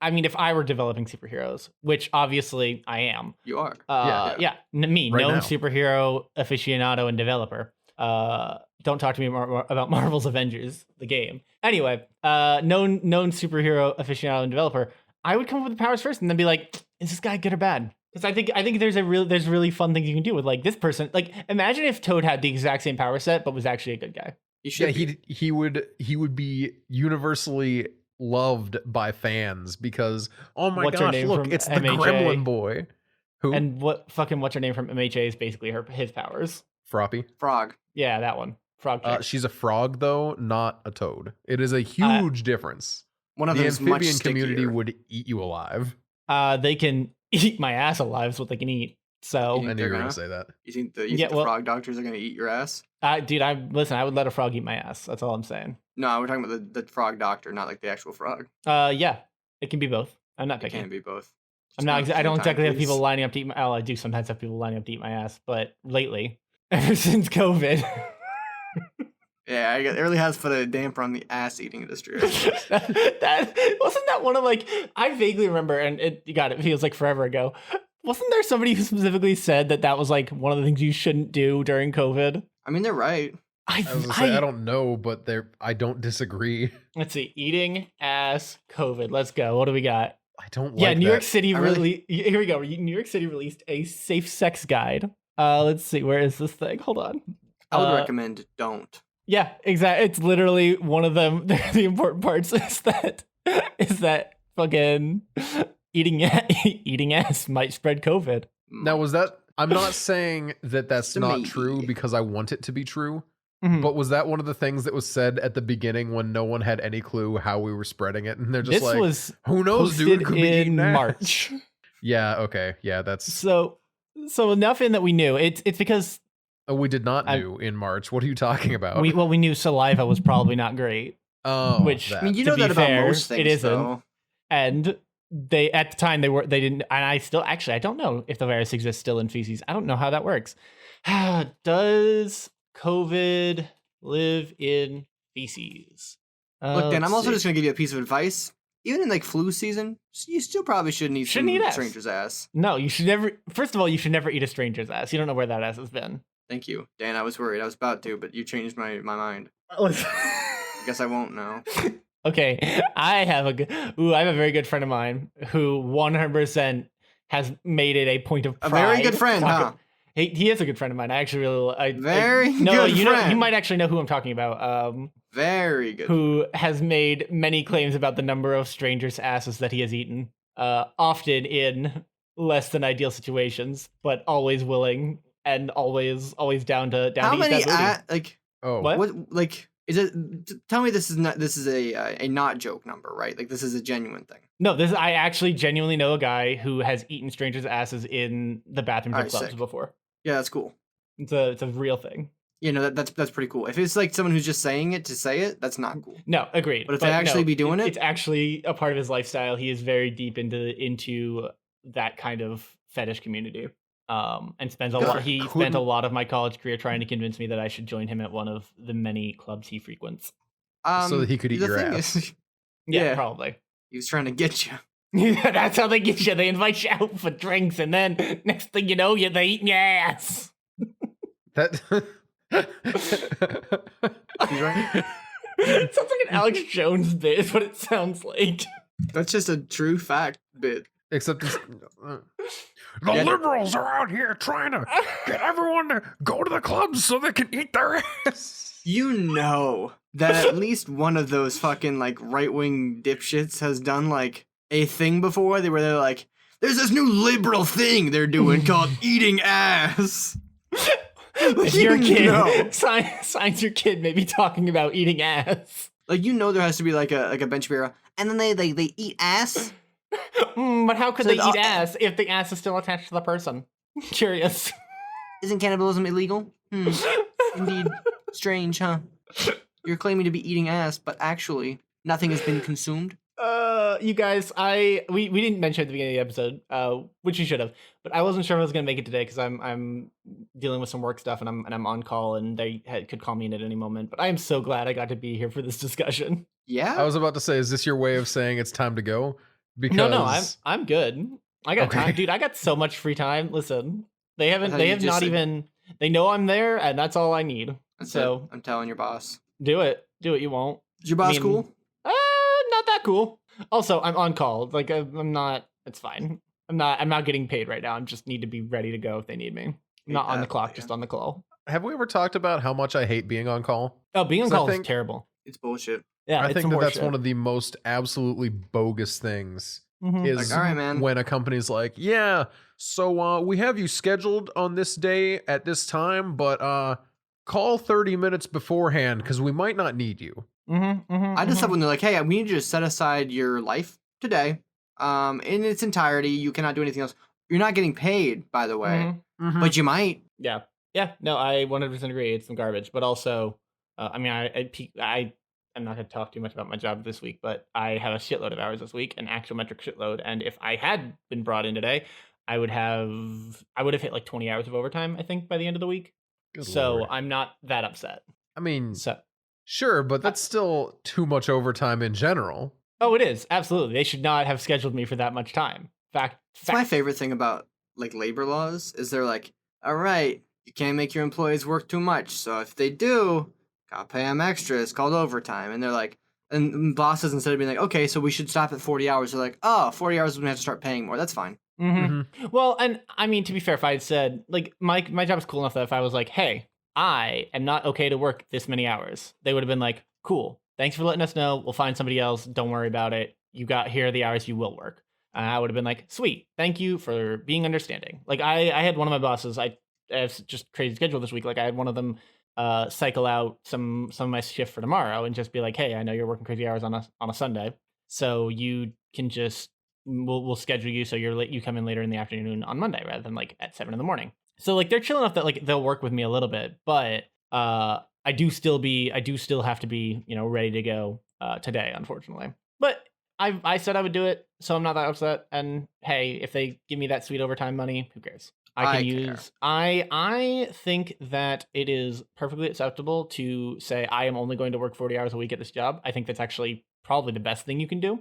Speaker 2: I mean, if I were developing superheroes, which obviously I am.
Speaker 1: You are.
Speaker 2: Me,
Speaker 3: Right
Speaker 2: known
Speaker 3: now.
Speaker 2: superhero aficionado and developer. Don't talk to me more about Marvel's Avengers, the game. Anyway, known superhero aficionado and developer. I would come up with the powers first, and then be like, is this guy good or bad? Because I think there's really fun things you can do with like this person. Like, imagine if Toad had the exact same power set, but was actually a good guy.
Speaker 1: He should be.
Speaker 3: He would be universally loved by fans because
Speaker 2: What's her
Speaker 3: gosh,
Speaker 2: name
Speaker 3: look,
Speaker 2: from
Speaker 3: it's the
Speaker 2: MHA?
Speaker 3: Gremlin boy. Who?
Speaker 2: And what's her name from MHA is basically his powers.
Speaker 3: Froppy.
Speaker 1: Frog.
Speaker 2: Yeah, that one. Frog chick.
Speaker 3: She's a frog though, not a toad. It is a huge difference.
Speaker 1: One of
Speaker 3: The
Speaker 1: them is much
Speaker 3: amphibian community
Speaker 1: stickier.
Speaker 3: would eat you alive.
Speaker 2: They can eat my ass alive is what they can eat. So,
Speaker 1: You
Speaker 3: I knew
Speaker 1: they're
Speaker 3: you were
Speaker 1: gonna?
Speaker 3: gonna say that.
Speaker 1: You think the
Speaker 2: Yeah, well-
Speaker 1: frog doctors are gonna eat your ass?
Speaker 2: dude, I would let a frog eat my ass. That's all I'm saying.
Speaker 1: No, we're talking about the frog doctor, not like the actual frog.
Speaker 2: Yeah, it can be both. I'm not
Speaker 1: It
Speaker 2: picking.
Speaker 1: can't be both.
Speaker 2: I'm
Speaker 1: Just
Speaker 2: not.
Speaker 1: at the
Speaker 2: I don't
Speaker 1: same
Speaker 2: exactly
Speaker 1: time,
Speaker 2: have people
Speaker 1: please.
Speaker 2: lining up to eat my. Oh, I do sometimes have people lining up to eat my ass, but lately, ever since COVID,
Speaker 1: Yeah, it really has put a damper on the ass eating industry.
Speaker 2: that wasn't that one of like I vaguely remember, and it feels like forever ago. Wasn't there somebody who specifically said that was like one of the things you shouldn't do during COVID?
Speaker 1: I mean, they're right.
Speaker 3: I was gonna say I don't know, but I don't disagree.
Speaker 2: Let's see, eating ass COVID. Let's go. What do we got?
Speaker 3: I don't like
Speaker 2: Yeah, New York
Speaker 3: that.
Speaker 2: City
Speaker 1: I
Speaker 2: really. Here we go. New York City released a safe sex guide. Let's see. Where is this thing? Hold on.
Speaker 1: I would recommend don't.
Speaker 2: Yeah, exactly. It's literally one of them. The important parts is that fucking eating ass might spread COVID.
Speaker 3: Now was that? I'm not saying that that's
Speaker 1: To
Speaker 3: not
Speaker 1: me.
Speaker 3: true because I want it to be true.
Speaker 2: Mhm.
Speaker 3: But was that one of the things that was said at the beginning when no one had any clue how we were spreading it? And they're just
Speaker 2: This
Speaker 3: like,
Speaker 2: was
Speaker 3: who knows, dude? It
Speaker 2: posted
Speaker 3: could be
Speaker 2: in
Speaker 3: eating ass.
Speaker 2: March.
Speaker 3: Yeah. Okay. Yeah. That's.
Speaker 2: So enough in that we knew it's because
Speaker 3: Oh, we did not do in March. What are you talking about?
Speaker 2: we knew saliva was probably not great.
Speaker 3: Oh,
Speaker 2: which-
Speaker 3: that.
Speaker 1: I mean, you
Speaker 2: To
Speaker 1: know
Speaker 2: be
Speaker 1: that about
Speaker 2: fair,
Speaker 1: most things,
Speaker 2: it isn't.
Speaker 1: though.
Speaker 2: And they at the time they didn't, and I still actually I don't know if the virus exists still in feces. I don't know how that works. Does COVID live in feces?
Speaker 1: Look, Dan, I'm
Speaker 2: Let's
Speaker 1: also
Speaker 2: see.
Speaker 1: just gonna give you a piece of advice. Even in like flu season, you still probably shouldn't eat
Speaker 2: Shouldn't eat ass.
Speaker 1: stranger's ass.
Speaker 2: No, you should never. First of all, you should never eat a stranger's ass. You don't know where that ass has been.
Speaker 1: Thank you, Dan. I was worried. I was about to, but you changed my mind.
Speaker 2: Listen.
Speaker 1: I guess I won't now.
Speaker 2: Okay, I have a very good friend of mine who 100% has made it a point of
Speaker 1: A
Speaker 2: pride.
Speaker 1: very good friend,
Speaker 2: talk-
Speaker 1: huh?
Speaker 2: He is a good friend of mine. I actually really,
Speaker 1: Very
Speaker 2: no,
Speaker 1: good
Speaker 2: you know, you
Speaker 1: friend.
Speaker 2: might actually know who I'm talking about.
Speaker 1: Very good.
Speaker 2: Who has made many claims about the number of strangers' asses that he has eaten, often in less than ideal situations, but always willing and always down to
Speaker 1: How
Speaker 2: eat
Speaker 1: many
Speaker 2: that booty.
Speaker 1: like
Speaker 3: Oh,
Speaker 2: What?
Speaker 1: like is it? Tell me this is a not joke number, right? Like this is a genuine thing.
Speaker 2: No, I actually genuinely know a guy who has eaten strangers' asses in the bathrooms of
Speaker 1: Alright,
Speaker 2: clubs
Speaker 1: sick.
Speaker 2: before.
Speaker 1: Yeah, that's cool.
Speaker 2: It's a real thing.
Speaker 1: You know that's pretty cool. If it's like someone who's just saying it to say it, that's not cool.
Speaker 2: No, agreed.
Speaker 1: But if they actually be doing it?
Speaker 2: it's actually a part of his lifestyle. He is very deep into that kind of fetish community. And spends a
Speaker 1: Good
Speaker 2: lot.
Speaker 1: for
Speaker 2: He
Speaker 3: him.
Speaker 2: spent a lot of my college career trying to convince me that I should join him at one of the many clubs he frequents.
Speaker 3: So that he could eat
Speaker 1: the
Speaker 3: your
Speaker 1: thing
Speaker 3: ass.
Speaker 1: is,
Speaker 2: Yeah,
Speaker 1: Yeah.
Speaker 2: probably.
Speaker 1: he was trying to get you.
Speaker 2: Yeah, that's how they get you. They invite you out for drinks, and then next thing you know, they eating your ass.
Speaker 3: That.
Speaker 1: He's right.
Speaker 2: It sounds like an Alex Jones bit, is what it sounds like.
Speaker 1: That's just a true fact bit.
Speaker 3: Except it's, the
Speaker 1: Yeah.
Speaker 3: liberals are out here trying to get everyone to go to the clubs so they can eat their ass.
Speaker 1: You know that at least one of those fucking like right wing dipshits has done like a thing before. They're like, there's this new liberal thing they're doing called eating ass.
Speaker 2: If your kid
Speaker 1: know.
Speaker 2: signs your kid maybe talking about eating ass.
Speaker 1: Like there has to be like a bench bureau, and then they eat ass.
Speaker 2: But how could
Speaker 1: So
Speaker 2: they
Speaker 1: the-
Speaker 2: eat ass if the ass is still attached to the person? Curious.
Speaker 1: Isn't cannibalism illegal? Indeed, strange, huh? You're claiming to be eating ass, but actually nothing has been consumed.
Speaker 2: You guys, we didn't mention at the beginning of the episode, which you should have, but I wasn't sure if I was gonna make it today because I'm dealing with some work stuff and I'm on call and they could call me in at any moment. But I am so glad I got to be here for this discussion.
Speaker 1: Yeah.
Speaker 3: I was about to say, is this your way of saying it's time to go? Because
Speaker 2: No, I'm good. I got
Speaker 3: Okay.
Speaker 2: time, dude. I got so much free time. Listen, they
Speaker 1: thought
Speaker 2: they
Speaker 1: you
Speaker 2: have
Speaker 1: just
Speaker 2: not
Speaker 1: said-
Speaker 2: even. They know I'm there, and that's all I need.
Speaker 1: That's
Speaker 2: So
Speaker 1: it. I'm telling your boss.
Speaker 2: do it. You won't.
Speaker 1: Is your boss
Speaker 2: mean-
Speaker 1: cool?
Speaker 2: Not that cool. Also, I'm on call. Like I'm not. It's fine. I'm not getting paid right now. I just need to be ready to go if they need me. I'm not on the
Speaker 1: that,
Speaker 2: clock,
Speaker 1: yeah.
Speaker 2: just on the call.
Speaker 3: have we ever talked about how much I hate being on call?
Speaker 2: Oh, being on
Speaker 3: 'Cause I
Speaker 2: call
Speaker 3: think-
Speaker 2: is terrible.
Speaker 1: It's bullshit.
Speaker 2: Yeah,
Speaker 3: I
Speaker 2: it's
Speaker 3: think
Speaker 2: some
Speaker 3: that's
Speaker 2: horseshit.
Speaker 3: one of the most absolutely bogus things.
Speaker 2: Mhm.
Speaker 3: Is
Speaker 1: Like, all right, man.
Speaker 3: when a company's like, yeah, so we have you scheduled on this day at this time, but call 30 minutes beforehand because we might not need you.
Speaker 1: I just love when they're like, "Hey, we need you to set aside your life today, in its entirety. You cannot do anything else. You're not getting paid, by the way,
Speaker 2: Mhm.
Speaker 1: but you might."
Speaker 2: Yeah. No, I 100% agree. It's some garbage, but also, I mean, I'm not going to talk too much about my job this week, but I have a shitload of hours this week, an actual metric shitload. And if I had been brought in today, I would have hit like 20 hours of overtime, I think, by the end of the week.
Speaker 3: Good
Speaker 2: So
Speaker 3: Lord.
Speaker 2: I'm not that upset.
Speaker 3: I mean,
Speaker 2: So,
Speaker 3: sure, but that's still too much overtime in general.
Speaker 2: oh, it is absolutely. They should not have scheduled me for that much time.
Speaker 1: It's my favorite thing about like labor laws is they're like, "All right, you can't make your employees work too much. So if they do, gotta pay them extra. It's called overtime." And they're like, and bosses, instead of being like, "Okay, so we should stop at 40 hours," they're like, "Oh, 40 hours, we have to start paying more. That's fine."
Speaker 2: Well, and I mean, to be fair, if I had said, like, my job is cool enough that if I was like, hey, I am not okay to work this many hours, they would have been like, cool, thanks for letting us know. We'll find somebody else. Don't worry about it. Here are the hours you will work. And I would have been like, sweet, thank you for being understanding. Like, I had one of my bosses, I have just crazy schedule this week. Like, I had one of them cycle out some of my shift for tomorrow and just be like, hey, I know you're working crazy hours on a Sunday, so you can just we'll schedule you so you come in later in the afternoon on Monday rather than like at 7 a.m. So like they're chill enough that like they'll work with me a little bit, but I do still have to be, ready to go today, unfortunately. But I said I would do it, so I'm not that upset. And hey, if they give me that sweet overtime money, who cares? I think that it is perfectly acceptable to say I am only going to work 40 hours a week at this job. I think that's actually probably the best thing you can do.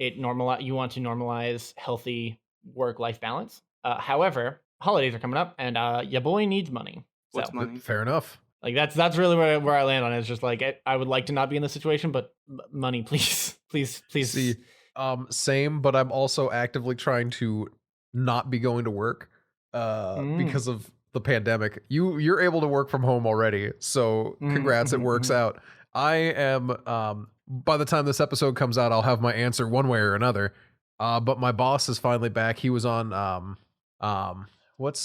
Speaker 2: You want to normalize healthy work-life balance. However, holidays are coming up, and your boy needs money.
Speaker 1: What's
Speaker 2: So,
Speaker 1: money?
Speaker 3: Fair enough.
Speaker 2: like that's really where I land on it. It's just like I would like to not be in this situation, but money, please, please.
Speaker 3: See, same, but I'm also actively trying to not be going to work because of the pandemic. You're able to work from home already, so congrats, it works out. I am by the time this episode comes out, I'll have my answer one way or another. But my boss is finally back. He was on what's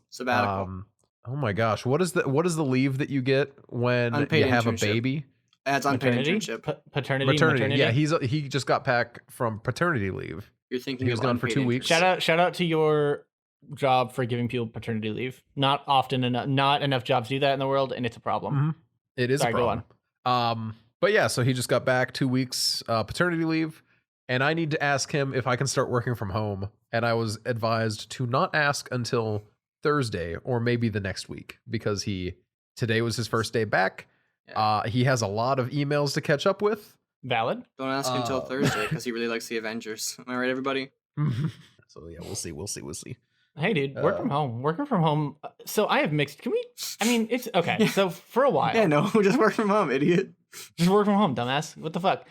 Speaker 1: Sabbatical.
Speaker 3: oh my gosh, what is the leave that you get when
Speaker 1: Unpaid
Speaker 3: you have
Speaker 1: internship.
Speaker 3: a baby?
Speaker 1: That's unpaid
Speaker 2: Maternity?
Speaker 1: internship.
Speaker 2: Paternity,
Speaker 3: Maternity. Yeah, he just got back from paternity leave.
Speaker 1: You're thinking
Speaker 3: He was
Speaker 1: of
Speaker 3: gone for
Speaker 1: unpaid
Speaker 3: 2 weeks.
Speaker 1: internship.
Speaker 2: Shout out to your job for giving people paternity leave. Not enough jobs do that in the world, and it's a problem.
Speaker 3: Mhm. It is
Speaker 2: Sorry,
Speaker 3: a
Speaker 2: go
Speaker 3: problem. But yeah, so he just got back 2 weeks paternity leave, and I need to ask him if I can start working from home. And I was advised to not ask until Thursday or maybe the next week because today was his first day back.
Speaker 1: Yeah.
Speaker 3: He has a lot of emails to catch up with.
Speaker 2: Valid.
Speaker 1: Don't ask until Thursday because he really likes the Avengers. Am I right, everybody?
Speaker 3: So yeah, we'll see.
Speaker 2: Hey, dude, working from home. So I have mixed. It's okay.
Speaker 1: Yeah.
Speaker 2: So for a while,
Speaker 1: Yeah, no, just work from home, idiot.
Speaker 2: just work from home, dumbass. What the fuck?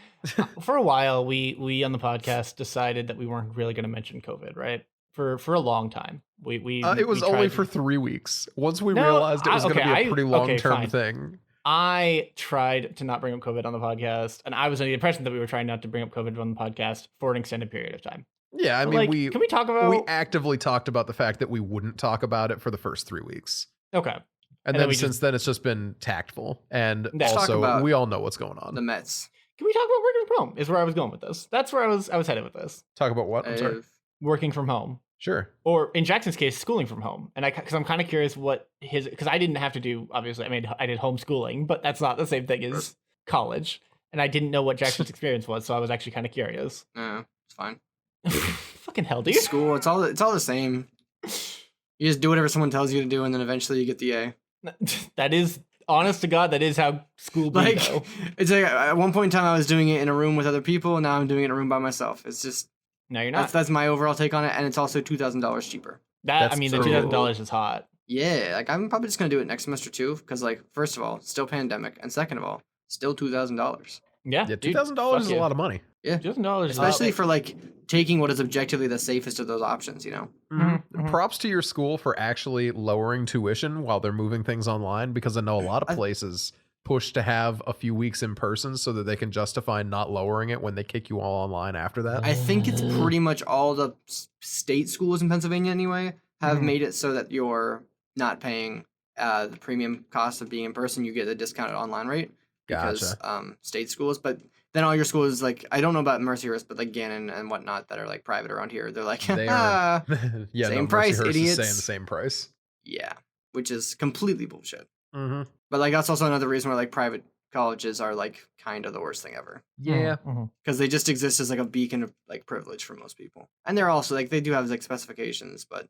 Speaker 2: For a while, we on the podcast decided that we weren't really going to mention COVID, right? For a long time,
Speaker 3: It was
Speaker 2: we
Speaker 3: only
Speaker 2: tried
Speaker 3: for
Speaker 2: to-
Speaker 3: 3 weeks. Once we
Speaker 2: No,
Speaker 3: realized it was going to
Speaker 2: okay,
Speaker 3: be a pretty long-term
Speaker 2: fine.
Speaker 3: thing.
Speaker 2: I tried to not bring up COVID on the podcast, and I was under the impression that we were trying not to bring up COVID on the podcast for an extended period of time.
Speaker 3: Yeah, I
Speaker 2: But,
Speaker 3: mean,
Speaker 2: like, can we talk about?
Speaker 3: we actively talked about the fact that we wouldn't talk about it for the first 3 weeks.
Speaker 2: Okay.
Speaker 3: And
Speaker 2: And then
Speaker 3: then
Speaker 2: we
Speaker 3: since then, it's just been tactful. And
Speaker 2: Let's
Speaker 1: talk
Speaker 3: also,
Speaker 1: about
Speaker 3: we all know what's going on.
Speaker 1: The Mets.
Speaker 2: Can we talk about working from home? Is where I was going with this. That's where I was headed with this.
Speaker 3: Talk about what? I'm sorry.
Speaker 2: Working from home.
Speaker 3: Sure.
Speaker 2: Or in Jackson's case, schooling from home. And because I'm kind of curious what because I didn't have to do, obviously, I did homeschooling, but that's not the same thing as college. and I didn't know what Jackson's experience was, so I was actually kind of curious.
Speaker 1: It's fine.
Speaker 2: Fucking hell, dude.
Speaker 1: School, it's all the same. You just do whatever someone tells you to do, and then eventually you get the A.
Speaker 2: That is, honest to God, that is how school be,
Speaker 1: Like,
Speaker 2: though.
Speaker 1: it's like at one point in time I was doing it in a room with other people, and now I'm doing it in a room by myself. It's just
Speaker 2: No, you're not.
Speaker 1: that's my overall take on it, and it's also $2,000 cheaper.
Speaker 3: That's
Speaker 2: I mean,
Speaker 3: true.
Speaker 2: the $2,000 is hot.
Speaker 1: Yeah, like I'm probably just gonna do it next semester too, because like first of all, still pandemic, and second of all, still $2,000.
Speaker 2: Yeah,
Speaker 3: Yeah,
Speaker 2: dude,
Speaker 3: $2,000 is
Speaker 2: fuck
Speaker 3: a
Speaker 2: you.
Speaker 3: lot of money.
Speaker 1: Yeah,
Speaker 2: $2,000 is
Speaker 1: especially
Speaker 2: hot.
Speaker 1: for like taking what is objectively the safest of those options. You know.
Speaker 2: Mhm.
Speaker 3: Props to your school for actually lowering tuition while they're moving things online, because I know a lot of places push to have a few weeks in person so that they can justify not lowering it when they kick you all online after that.
Speaker 1: I think it's pretty much all the state schools in Pennsylvania anyway have
Speaker 2: Mhm.
Speaker 1: made it so that you're not paying the premium cost of being in person. You get a discounted online rate because state schools. But then all your schools, like I don't know about Mercyhurst, but like Gannon and whatnot that are like private around here, they're like,
Speaker 3: They are yeah,
Speaker 1: same
Speaker 3: no,
Speaker 1: price,
Speaker 3: Mercyhurst
Speaker 1: idiots.
Speaker 3: is saying the same price.
Speaker 1: yeah, which is completely bullshit.
Speaker 3: Mm-hmm.
Speaker 1: But like that's also another reason why like private colleges are like kind of the worst thing ever.
Speaker 3: Yeah.
Speaker 2: Mhm.
Speaker 1: Because they just exist as like a beacon of like privilege for most people, and they're also like they do have like specifications, but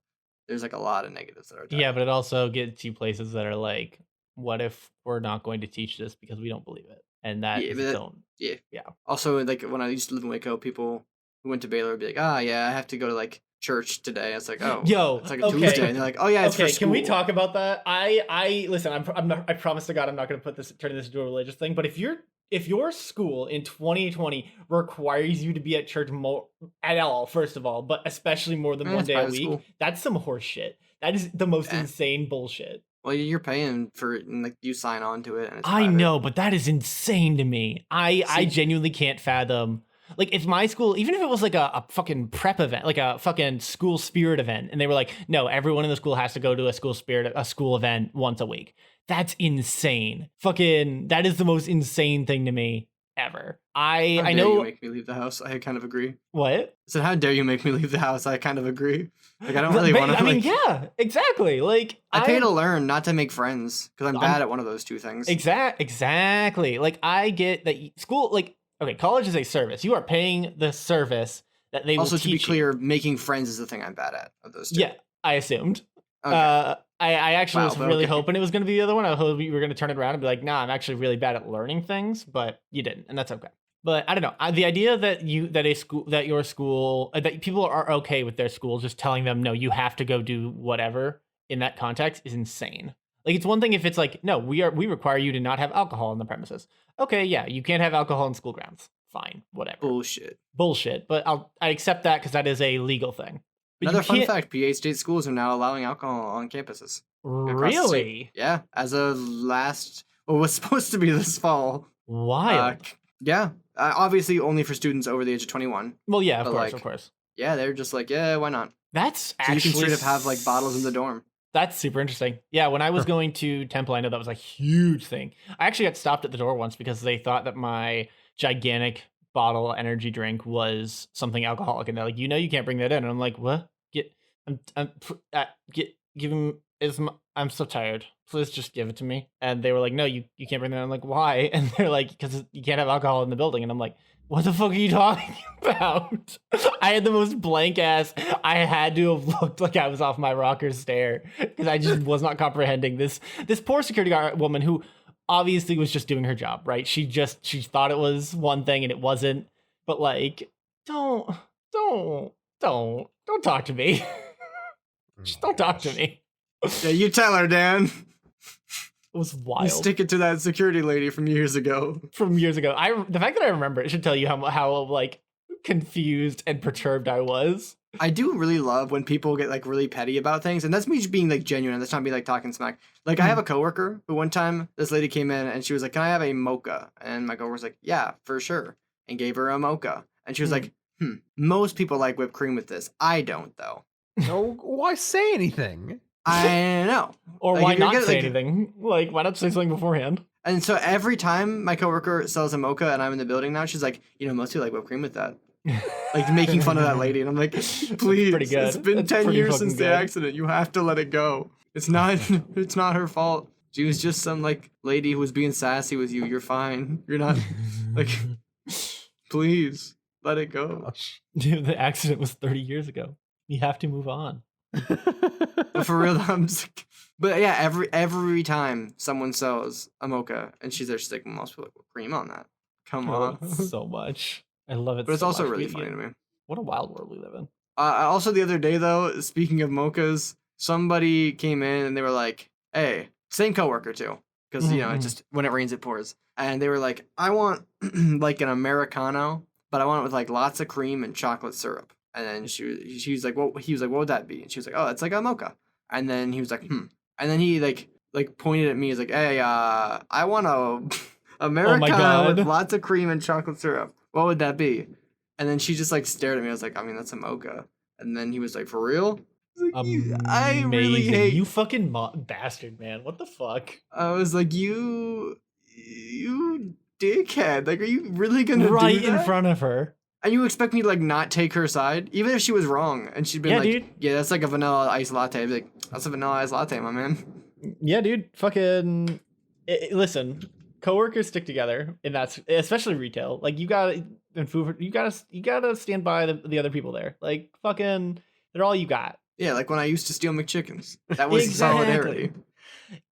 Speaker 1: there's like a lot of negatives that are tied.
Speaker 2: Yeah, but it also gets you places that are like, what if we're not going to teach this because we don't believe it? And that
Speaker 1: Yeah,
Speaker 2: is
Speaker 1: but
Speaker 2: its
Speaker 1: that-
Speaker 2: own.
Speaker 1: yeah.
Speaker 2: Yeah.
Speaker 1: Also, like when I used to live in Waco, people who went to Baylor would be like, "Ah, yeah, I have to go to like church today." It's like, oh,
Speaker 2: Yo,
Speaker 1: it's like a
Speaker 2: okay.
Speaker 1: Tuesday, and they're like, "Oh yeah, it's for
Speaker 2: Okay,
Speaker 1: school."
Speaker 2: can we talk about that? I listen. I'm not. I promise to God, I'm not going to turn this into a religious thing. But if your school in 2020 requires you to be at church more at all, first of all, but especially more than
Speaker 1: Eh,
Speaker 2: one
Speaker 1: it's
Speaker 2: day a
Speaker 1: private
Speaker 2: week,
Speaker 1: school.
Speaker 2: that's some horse shit. That is the most
Speaker 1: Eh.
Speaker 2: insane bullshit.
Speaker 1: Well, you're paying for it, and like you sign on to it, and it's
Speaker 2: I
Speaker 1: private.
Speaker 2: know, but that is insane to me. I
Speaker 1: See-
Speaker 2: genuinely can't fathom. Like, if my school, even if it was like a fucking prep event, like a fucking school spirit event, and they were like, no, everyone in the school has to go to a school event once a week. That's insane. Fucking, that is the most insane thing to me ever.
Speaker 1: How
Speaker 2: I
Speaker 1: dare
Speaker 2: know.
Speaker 1: you make me leave the house. I kind of agree.
Speaker 2: What?
Speaker 1: I said, "How dare you make me leave the house?" I kind of agree. Like I don't really want to.
Speaker 2: I mean, yeah, exactly. Like,
Speaker 1: I pay to learn, not to make friends, because I'm
Speaker 2: I'm-
Speaker 1: bad at one of those two things.
Speaker 2: Exactly. Like, I get that school, like, okay, college is a service. You are paying the service that they
Speaker 1: Also,
Speaker 2: will
Speaker 1: to be
Speaker 2: teach you.
Speaker 1: clear, making friends is the thing I'm bad at of those two.
Speaker 2: Yeah, I assumed.
Speaker 1: Okay.
Speaker 2: I actually
Speaker 1: Wow,
Speaker 2: was
Speaker 1: but
Speaker 2: really
Speaker 1: okay.
Speaker 2: hoping it was going to be the other one. I hope you were going to turn it around and be like, nah, I'm actually really bad at learning things, but you didn't, and that's okay. But I don't know. The idea that your school, that people are okay with their school just telling them, no, you have to go do whatever in that context is insane. Like, it's one thing if it's like, no, we require you to not have alcohol on the premises. Okay, yeah, you can't have alcohol in school grounds. Fine, whatever. Bullshit. But I accept that because that is a legal thing. But
Speaker 1: Another
Speaker 2: you
Speaker 1: fun
Speaker 2: can't-
Speaker 1: fact: PA state schools are now allowing alcohol on campuses. across the state.
Speaker 2: Really?
Speaker 1: Yeah, as of was supposed to be this fall.
Speaker 2: Wild.
Speaker 1: Yeah, obviously only for students over the age of 21.
Speaker 2: Well, yeah, of
Speaker 1: but,
Speaker 2: course,
Speaker 1: like,
Speaker 2: of course.
Speaker 1: Yeah, they're just like, yeah, why not?
Speaker 2: That's
Speaker 1: So
Speaker 2: actually
Speaker 1: you can straight up have like bottles in the dorm.
Speaker 2: That's super interesting. Yeah, when I was going to Temple, I know that was a huge thing. I actually got stopped at the door once because they thought that my gigantic bottle energy drink was something alcoholic, and they're like, you can't bring that in. And I'm like, what? Give him. I'm so tired. Please just give it to me. And they were like, no, you can't bring that in. I'm like, why? And they're like, because you can't have alcohol in the building. And I'm like, what the fuck are you talking about? I had the most blank ass. I had to have looked like I was off my rocker stare because I just was not comprehending this poor security guard woman who obviously was just doing her job, right? She thought it was one thing and it wasn't. But like, don't talk to me. Just don't talk to me.
Speaker 1: Yeah, you tell her, Dan.
Speaker 2: It was
Speaker 1: You
Speaker 2: wild.
Speaker 1: stick it to that security lady from years ago.
Speaker 2: From years ago. The fact that I remember it should tell you how like confused and perturbed I was.
Speaker 1: I do really love when people get like really petty about things, and that's me just being like genuine. That's not me like talking smack. Like I have a coworker who one time this lady came in and she was like, "Can I have a mocha?" And my coworker was like, "Yeah, for sure," and gave her a mocha. And she was like, "Most people like whipped cream with this. I don't though."
Speaker 3: No, why say anything?
Speaker 1: I know.
Speaker 2: Or
Speaker 1: Like,
Speaker 2: why
Speaker 1: if you're
Speaker 2: not
Speaker 1: getting,
Speaker 2: say
Speaker 1: like-
Speaker 2: anything? Like, why not say something beforehand?
Speaker 1: And so every time my coworker sells a mocha and I'm in the building now, she's like, most people like whipped cream with that. Like making fun of that lady. And I'm like, please,
Speaker 2: pretty good.
Speaker 1: it's been
Speaker 2: That's
Speaker 1: 10
Speaker 2: pretty
Speaker 1: years
Speaker 2: fucking
Speaker 1: since the
Speaker 2: good.
Speaker 1: accident. You have to let it go. It's not her fault. She was just some like lady who was being sassy with you. You're fine. You're not like. Please let it go.
Speaker 3: Gosh.
Speaker 2: Dude, the accident was 30 years ago. You have to move on.
Speaker 1: But for real, I'm just, but yeah, every time someone sells a mocha and she's there, she's like, "Must put cream on that." Come
Speaker 2: I love
Speaker 1: on.
Speaker 2: it so much. I love it.
Speaker 1: But it's
Speaker 2: so
Speaker 1: also
Speaker 2: much.
Speaker 1: really funny to me.
Speaker 2: What a wild world we live in.
Speaker 1: Also, the other day though, speaking of mochas, somebody came in and they were like, "Hey, same coworker too, because you know it just when it rains it pours." And they were like, "I want like an Americano, but I want it with like lots of cream and chocolate syrup." And then she was like, "What?" He was like, "What would that be?" And she was like, "Oh, it's like a mocha." And then he was like, "Hmm." And then he like pointed at me. He's like, "Hey, I want a Americano with lots of cream and chocolate syrup. What would that be?" And then she just like stared at me. I was like, "I mean, that's a mocha." And then he was like, "For real?" I was like, I really hate
Speaker 2: you fucking bastard, man. What the fuck?
Speaker 1: I was like, you dickhead. Like, are you really gonna do that?
Speaker 2: In front of her.
Speaker 1: And you expect me to like not take her side, even if she was wrong, and she'd been like,
Speaker 2: dude.
Speaker 1: "Yeah, that's like a vanilla ice latte." I'd be like, "That's a vanilla ice latte, my man."
Speaker 2: Yeah, dude. Fucking listen. Coworkers stick together, and that's especially retail. Like you gotta in food, you gotta stand by the other people there. Like fucking, they're all you got.
Speaker 1: Yeah, like when I used to steal McChickens. That was solidarity.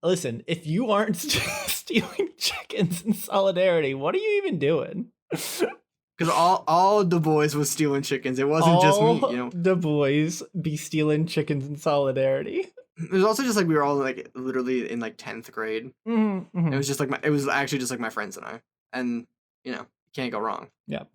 Speaker 2: Listen, if you aren't stealing chickens in solidarity, what are you even doing?
Speaker 1: Because all the boys was stealing chickens. It wasn't just me, you know.
Speaker 2: The boys be stealing chickens in solidarity.
Speaker 1: It was also just like we were all like literally in like 10th grade. It was just like it was actually just like my friends and I, and you know, can't go wrong.
Speaker 2: Yeah.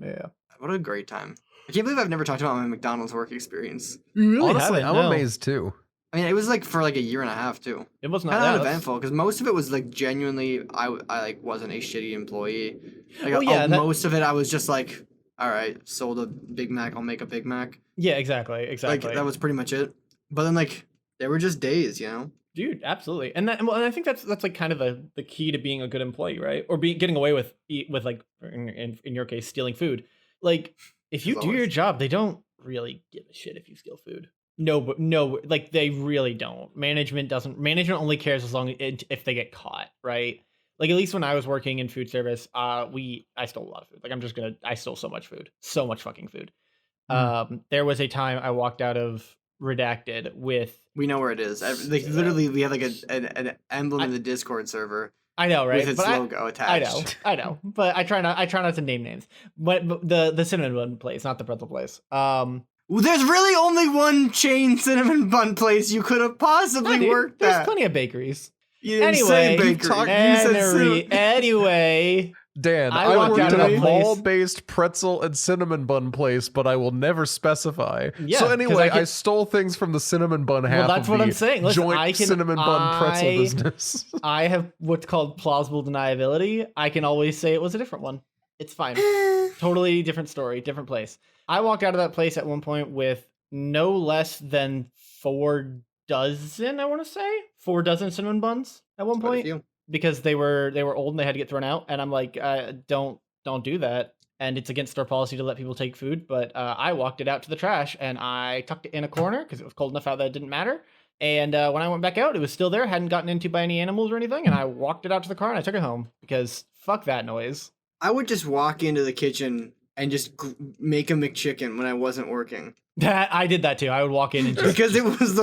Speaker 1: What a great time! I can't believe I've never talked about my McDonald's work experience.
Speaker 2: You really
Speaker 3: Honestly,
Speaker 2: haven't,
Speaker 3: I'm amazed too.
Speaker 1: I mean, it was like for like a year and a half too.
Speaker 2: It was not
Speaker 1: kind
Speaker 2: that
Speaker 1: of uneventful because most of it was like genuinely I like wasn't a shitty employee. Like most of it I was just like, all right, sold a Big Mac, I'll make a Big Mac.
Speaker 2: Yeah, exactly.
Speaker 1: Like that was pretty much it. But then like there were just days, you know.
Speaker 2: Dude, absolutely, and I think that's like kind of the key to being a good employee, right? Or getting away with like in your case stealing food. Like if you do your job, they don't really give a shit if you steal food. No, like they really don't. Management only cares as long if they get caught, right? Like at least when I was working in food service, I stole a lot of food. Like I stole so much food, so much fucking food. There was a time I walked out of Redacted with.
Speaker 1: We know where it is. Like literally, we have like an emblem in the Discord server.
Speaker 2: I know, right?
Speaker 1: With its logo attached.
Speaker 2: I know, but I try not to name names. But the cinnamon bun place, not the pretzel place.
Speaker 1: There's really only one chain cinnamon bun place you could have possibly worked at.
Speaker 2: There's plenty of bakeries.
Speaker 1: You didn't say bakery.
Speaker 2: Anyway,
Speaker 3: Dan, I worked at a mall-based pretzel and cinnamon bun place, but I will never specify.
Speaker 2: Yeah,
Speaker 3: so anyway, I stole things from the cinnamon bun half
Speaker 2: that's
Speaker 3: of
Speaker 2: what
Speaker 3: the
Speaker 2: I'm saying. Listen,
Speaker 3: joint cinnamon bun pretzel business.
Speaker 2: I have what's called plausible deniability. I can always say it was a different one. It's fine. Totally different story, different place. I walked out of that place at one point with no less than 4 dozen, I want to say. 4 dozen cinnamon buns at one point. Because they were old and they had to get thrown out, and I'm like, don't do that, and it's against our policy to let people take food. But I walked it out to the trash and I tucked it in a corner because it was cold enough out that it didn't matter. And when I went back out, it was still there, hadn't gotten into by any animals or anything, and I walked it out to the car and I took it home because fuck that noise.
Speaker 1: I would just walk into the kitchen and just make a McChicken when I wasn't working.
Speaker 2: I did that too. I would walk in and just
Speaker 1: because it was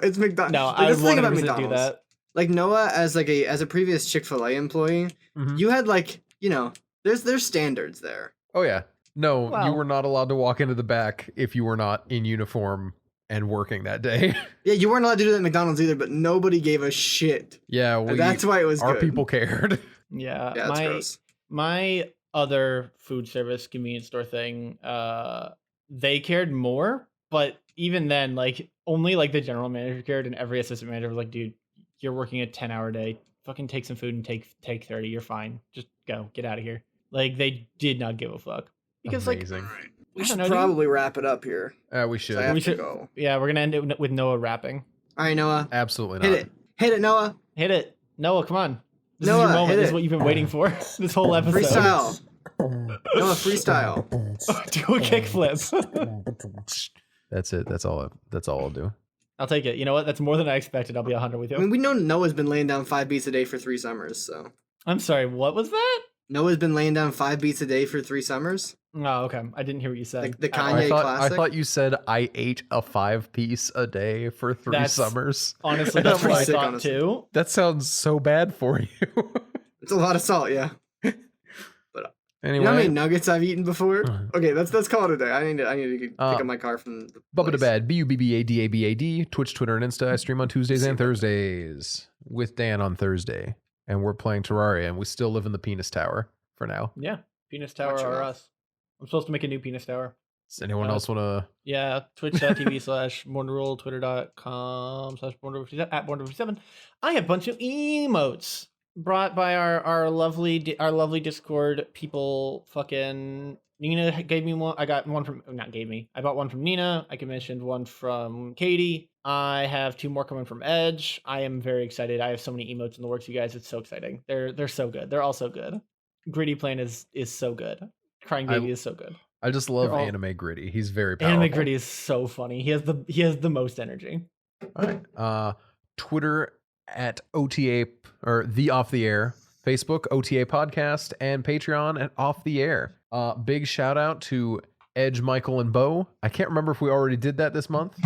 Speaker 1: it's McDonald's.
Speaker 2: No, I would 100% do that.
Speaker 1: Like Noah, as a previous Chick-fil-A employee, you had like, you know, there's standards there.
Speaker 3: Oh yeah, no, you were not allowed to walk into the back if you were not in uniform and working that day.
Speaker 1: Yeah, you weren't allowed to do that at McDonald's either, but nobody gave a shit.
Speaker 3: Yeah,
Speaker 1: that's why it was
Speaker 3: our
Speaker 1: good.
Speaker 3: people cared.
Speaker 2: Yeah,
Speaker 1: that's gross.
Speaker 2: My other food service convenience store thing, they cared more, but even then, like only like the general manager cared, and every assistant manager was like, dude, you're working a 10-hour day. Fucking take some food and take 30. You're fine. Just go. Get out of here. Like they did not give a fuck. Because
Speaker 3: amazing.
Speaker 1: Like, we should probably wrap it up here.
Speaker 3: We should.
Speaker 1: So we should go.
Speaker 2: Yeah, we're gonna end it with Noah rapping.
Speaker 1: All right, Noah.
Speaker 3: Absolutely not.
Speaker 1: Hit it, Noah.
Speaker 2: Hit it, Noah. Come on. This
Speaker 1: Noah,
Speaker 2: is your moment. This is
Speaker 1: it.
Speaker 2: what you've been waiting for. This whole episode.
Speaker 1: Freestyle. Noah, freestyle.
Speaker 2: Do a kickflip.
Speaker 3: That's it. That's all I'll do.
Speaker 2: I'll take it. You know what? That's more than I expected. I'll be 100 with
Speaker 1: I mean,
Speaker 2: you.
Speaker 1: we know Noah's been laying down 5 beats a day for 3 summers, so.
Speaker 2: I'm sorry. What was that?
Speaker 1: Noah's been laying down 5 beats a day for 3 summers.
Speaker 2: Oh, okay. I didn't hear what you said.
Speaker 1: The
Speaker 2: at all.
Speaker 1: Kanye
Speaker 3: I
Speaker 1: classic.
Speaker 3: thought you said I ate a 5-piece a day for 3
Speaker 2: That's-
Speaker 3: summers.
Speaker 2: Honestly,
Speaker 3: And
Speaker 2: that's
Speaker 3: I'm
Speaker 2: what I
Speaker 3: like,
Speaker 1: sick,
Speaker 2: thought
Speaker 1: honestly.
Speaker 2: too.
Speaker 3: That sounds so bad for you.
Speaker 1: It's a lot of salt, yeah.
Speaker 3: Anyway,
Speaker 1: You know how many nuggets I've eaten before?
Speaker 3: Uh.
Speaker 1: Okay, let's call it a day. I need to pick up my car from the
Speaker 3: Bubba to
Speaker 1: place.
Speaker 3: Bad, BUBBADABAD, Twitch, Twitter, and Insta. I stream on Tuesdays and Thursdays with Dan on Thursday. And we're playing Terraria, and we still live in the Penis Tower for now.
Speaker 2: Yeah. Penis Tower
Speaker 1: Watch your
Speaker 2: or
Speaker 1: mouth.
Speaker 2: us. I'm supposed to make a new Penis Tower.
Speaker 3: Does anyone
Speaker 2: Uh,
Speaker 3: else want to?
Speaker 2: Yeah. Twitch.tv/BornRule, Twitter.com/BornRule57 at BornRule57. I have a bunch of emotes brought by our lovely Discord people. Fucking Nina gave me one. I got one from not gave me. I bought one from Nina. I commissioned one from Katie. I have 2 more coming from Edge. I am very excited. I have so many emotes in the works, you guys. It's so exciting. They're so good. They're all so good. Gritty Plane is so good. Crying Baby is so good.
Speaker 3: I just love
Speaker 2: They're all-
Speaker 3: Anime Gritty. He's very powerful.
Speaker 2: Anime Gritty is so funny. He has the most energy.
Speaker 3: All right. Twitter at OTA or the Off the Air, Facebook OTA Podcast, and Patreon at Off the Air. Big shout out to Edge, Michael, and Bo. I can't remember if we already did that this month,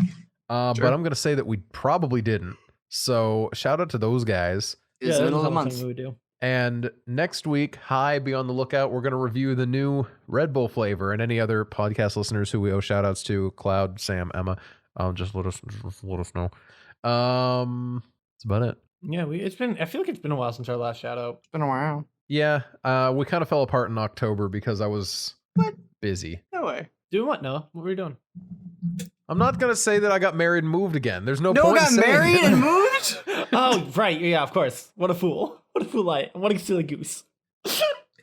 Speaker 3: but I'm gonna say that we probably didn't. So shout out to those guys.
Speaker 1: It's the middle of the
Speaker 2: that's
Speaker 1: month.
Speaker 2: something we do.
Speaker 3: And next week, be on the lookout. We're going to review the new Red Bull flavor, and any other podcast listeners who we owe shout outs to, Cloud, Sam, Emma. Just let us know. That's about it.
Speaker 2: Yeah, I feel like it's been a while since our last shout out.
Speaker 1: It's been a while.
Speaker 3: Yeah, we kind of fell apart in October because I was busy.
Speaker 1: No way.
Speaker 2: Doing what, Noah? What were you doing?
Speaker 3: I'm not going to say that I got married and moved again. There's no
Speaker 1: Noah
Speaker 3: point
Speaker 1: got
Speaker 3: in saying
Speaker 1: married
Speaker 3: it.
Speaker 1: and moved?
Speaker 2: Oh, right. Yeah, of course. What a fool. What a fool what a silly goose.
Speaker 1: I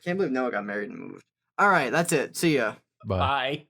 Speaker 1: can't believe Noah got married and moved. All right, that's it. See ya.
Speaker 3: Bye.
Speaker 2: Bye.